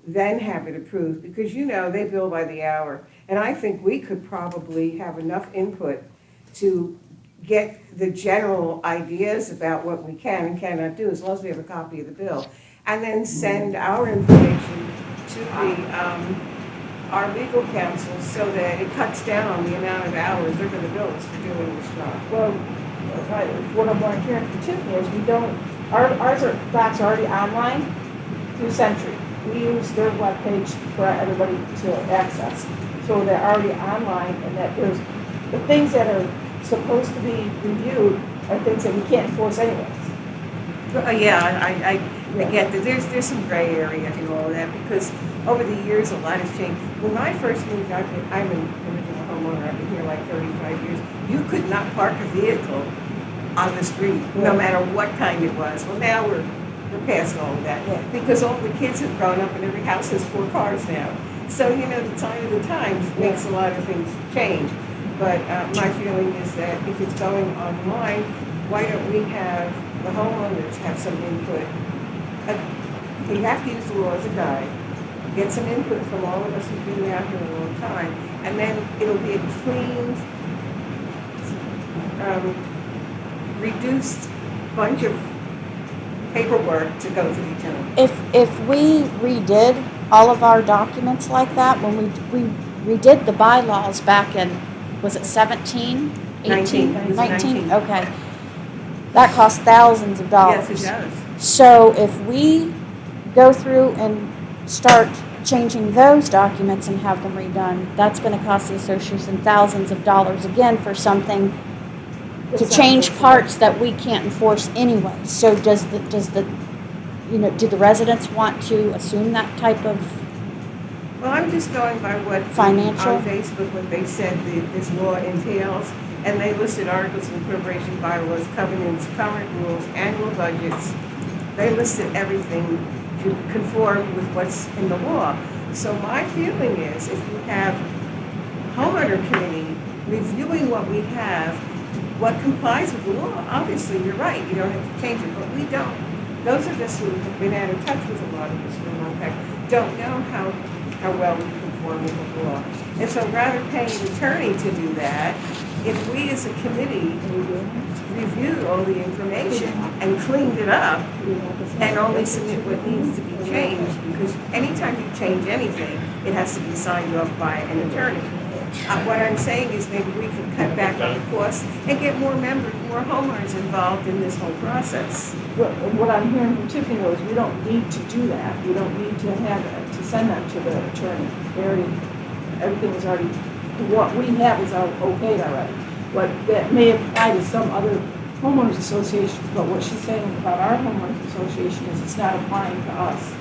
then have it approved, because they bill by the hour. And I think we could probably have enough input to get the general ideas about what we can and cannot do, as long as we have a copy of the bill. And then send our information to our legal counsel so that it cuts down on the amount of hours they're gonna bill us for doing this job. Well, what I'm hearing from Tiffany is ours are, docs are already online through Century. We use their webpage for everybody to access. So they're already online, and that there's, the things that are supposed to be reviewed are things that we can't enforce anyways. Yeah, I get that. There's some gray area in all of that, because over the years, a lot has changed. When I first moved, I'm an original homeowner, I've been here like 35 years. You could not park a vehicle on the street, no matter what kind it was. Well, now we're past all of that, because all the kids have grown up and every house has 4 cars now. So, the sign of the times makes a lot of things change. But my feeling is that if it's going online, why don't we have the homeowners have some input? You have to use the law as a guide. Get some input from all of us who've been out here a long time, and then it'll be a clean, reduced bunch of paperwork to go through each other. If we redid all of our documents like that, when we redid the bylaws back in, was it 17, 18? 19. Okay. That cost thousands of dollars. Yes, it does. So if we go through and start changing those documents and have them redone, that's going to cost the association thousands of dollars again for something to change parts that we can't enforce anyway. So do the residents want to assume that type of Well, I'm just going by what financial? on Facebook, what they said this law entails, and they listed articles of incorporation, bylaws, covenants, current rules, annual budgets. They listed everything to conform with what's in the law. So my feeling is, if you have homeowner committee reviewing what we have, what complies with the law, obviously, you're right, you don't have to change it, but we don't. Those of us who have been out of touch with a lot of this for a long time don't know how well we conform with the law. And so rather paying an attorney to do that, if we as a committee reviewed all the information and cleaned it up and only submit what needs to be changed, because anytime you change anything, it has to be signed off by an attorney. What I'm saying is maybe we can cut back on the costs and get more homeowners involved in this whole process. What I'm hearing from Tiffany was we don't need to do that. We don't need to send that to the attorney. Everything is already, what we have is okayed already. What that may apply to some other homeowners associations, but what she's saying about our homeowners association is it's not applying to us.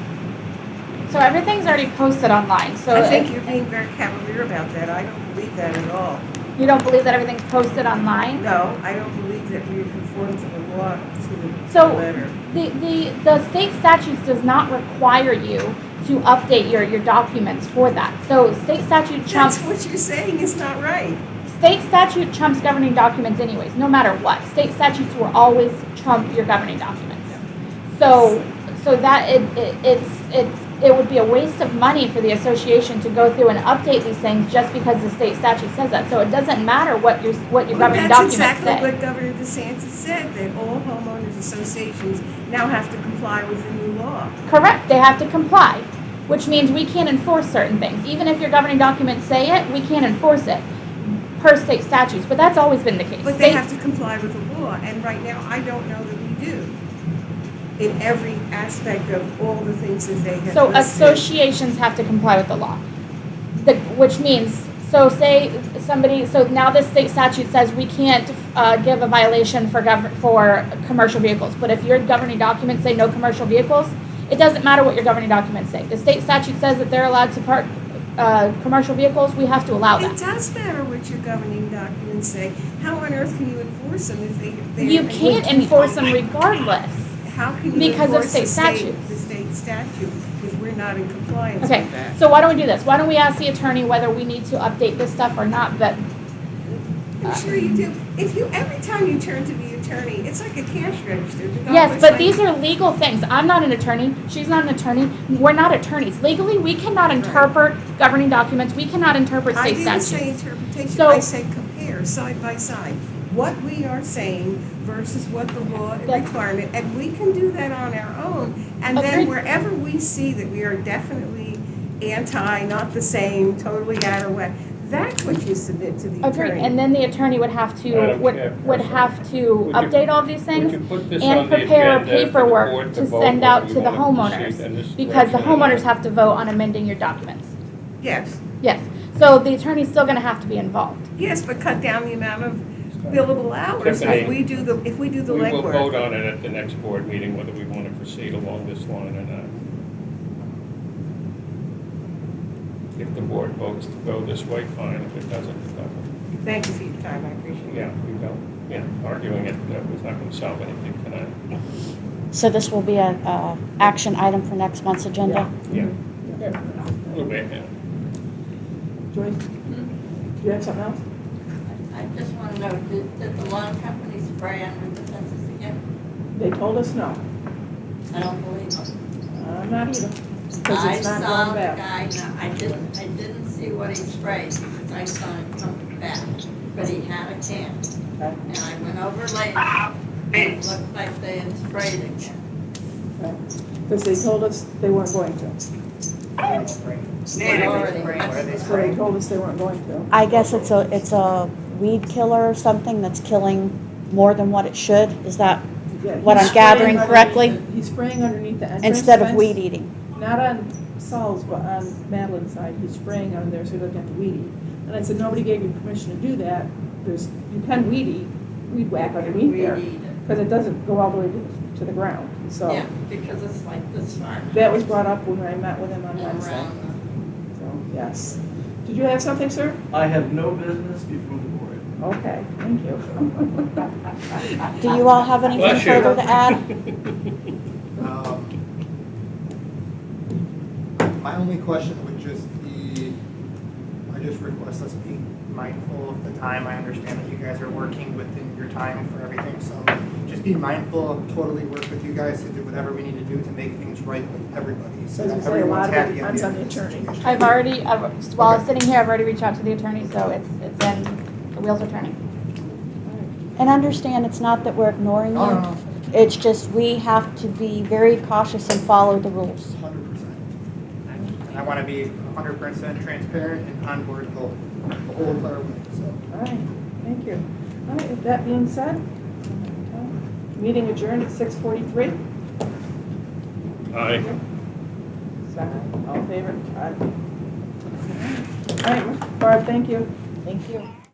So everything's already posted online, so. I think you're being very cavalier about that. I don't believe that at all. You don't believe that everything's posted online? No, I don't believe that we conform to the law to the So letter. the state statutes does not require you to update your documents for that. So state statute trumps. That's what you're saying is not right. State statute trumps governing documents anyways, no matter what. State statutes will always trump your governing documents. So that it would be a waste of money for the association to go through and update these things just because the state statute says that. So it doesn't matter what your governing documents say. That's exactly what Governor DeSantis said, that all homeowners associations now have to comply with the new law. Correct, they have to comply, which means we can't enforce certain things. Even if your governing documents say it, we can't enforce it per state statutes, but that's always been the case. But they have to comply with the law, and right now, I don't know that we do. In every aspect of all the things that they have So listed. associations have to comply with the law, which means So say somebody, so now this state statute says we can't give a violation for commercial vehicles. But if your governing documents say no commercial vehicles, it doesn't matter what your governing documents say. The state statute says that they're allowed to park commercial vehicles, we have to allow It that. does matter what your governing documents say. How on earth can you enforce them if they're? You can't enforce them regardless. How can you Because of enforce state the statutes. state statute if we're not in compliance Okay, with that? so why don't we do this? Why don't we ask the attorney whether we need to update this stuff or not, but I'm sure you do. Every time you turn to the attorney, it's like a cash register. yes, but these are legal things. I'm not an attorney. She's not an attorney. We're not attorneys. Legally, we cannot interpret governing documents. We cannot interpret I state didn't statutes. say interpretation, So- I said compare side by side. What we are saying versus what the law That's- requirement, and we can do that on our own. And then Agreed. wherever we see that we are definitely anti, not the same, totally out of whack, that's what you submit to the Agreed, attorney. and then the attorney would have to, Madam would Chairperson, have to would you- update all these Would things you put this and on the prepare agenda for the paperwork board to vote send whether out we to the want to proceed homeowners. in this Because the direction or not? homeowners have to vote on amending your documents. Yes, Yes, so the attorney's still gonna have to be involved. yes, but cut down the amount of billable hours Tiffany, if we do the We will vote legwork. on it at the next board meeting, whether we want to proceed along this line or not. If the board votes to go this way, fine. If it doesn't, it doesn't. Thank you for your time, I appreciate it. Yeah, we don't, arguing it was not going to solve anything tonight. So this will be a action item for next month's agenda? Yeah, a little bit, yeah. Joyce, do you have something else? I just want to know, did the lawn company spray under the fences again? They told us no. I don't believe them. Not either, because I it's not saw going the back. guy, no, I didn't see what he sprayed, because I saw him come back, but he had a can. Okay. And I went over later, and it looked like they had sprayed again. Because they told us they weren't going to. They already That's what they told us they weren't going to. I guess it's a weed killer or something that's killing more than what it should? Is that Yeah, what he's I'm gathering spraying correctly? underneath He's spraying underneath the entrance Instead of fence. weed eating? Not on Saul's, but on Madeline's side, he's spraying on there so he doesn't have to weed eat. And I said, nobody gave you permission to do that. You can weed whack underneath there, Weed eat it. because it doesn't go all the way to the ground, so. Yeah, because it's like this far. That was brought up when I met with him on And Wednesday, around so, yes. Did you have something, sir? I have no business before the board. Okay, thank you. Do you all have anything Bless you. further to add? My only question would just be, I just request us be mindful of the time. I understand that you guys are working within your time for everything, so just be mindful, totally work with you guys to do whatever we need to do to make things right with everybody. So As that you say, a everyone's lot of happy it at depends the on end the of the attorney. situation. I've already, while I was sitting here, I've already reached out to the attorney, so it's in, the wheels are turning. And understand, it's not that we're ignoring No, no, you. no, It's just we have to be very cautious and follow the rules. 100%. And I want to be 100% transparent and on board the whole entire way, so. All right, thank you. All right, with that being said, meeting adjourned at 6:43. Aye. Second, all in favor? Aye. All right, Barb, thank you. Thank you.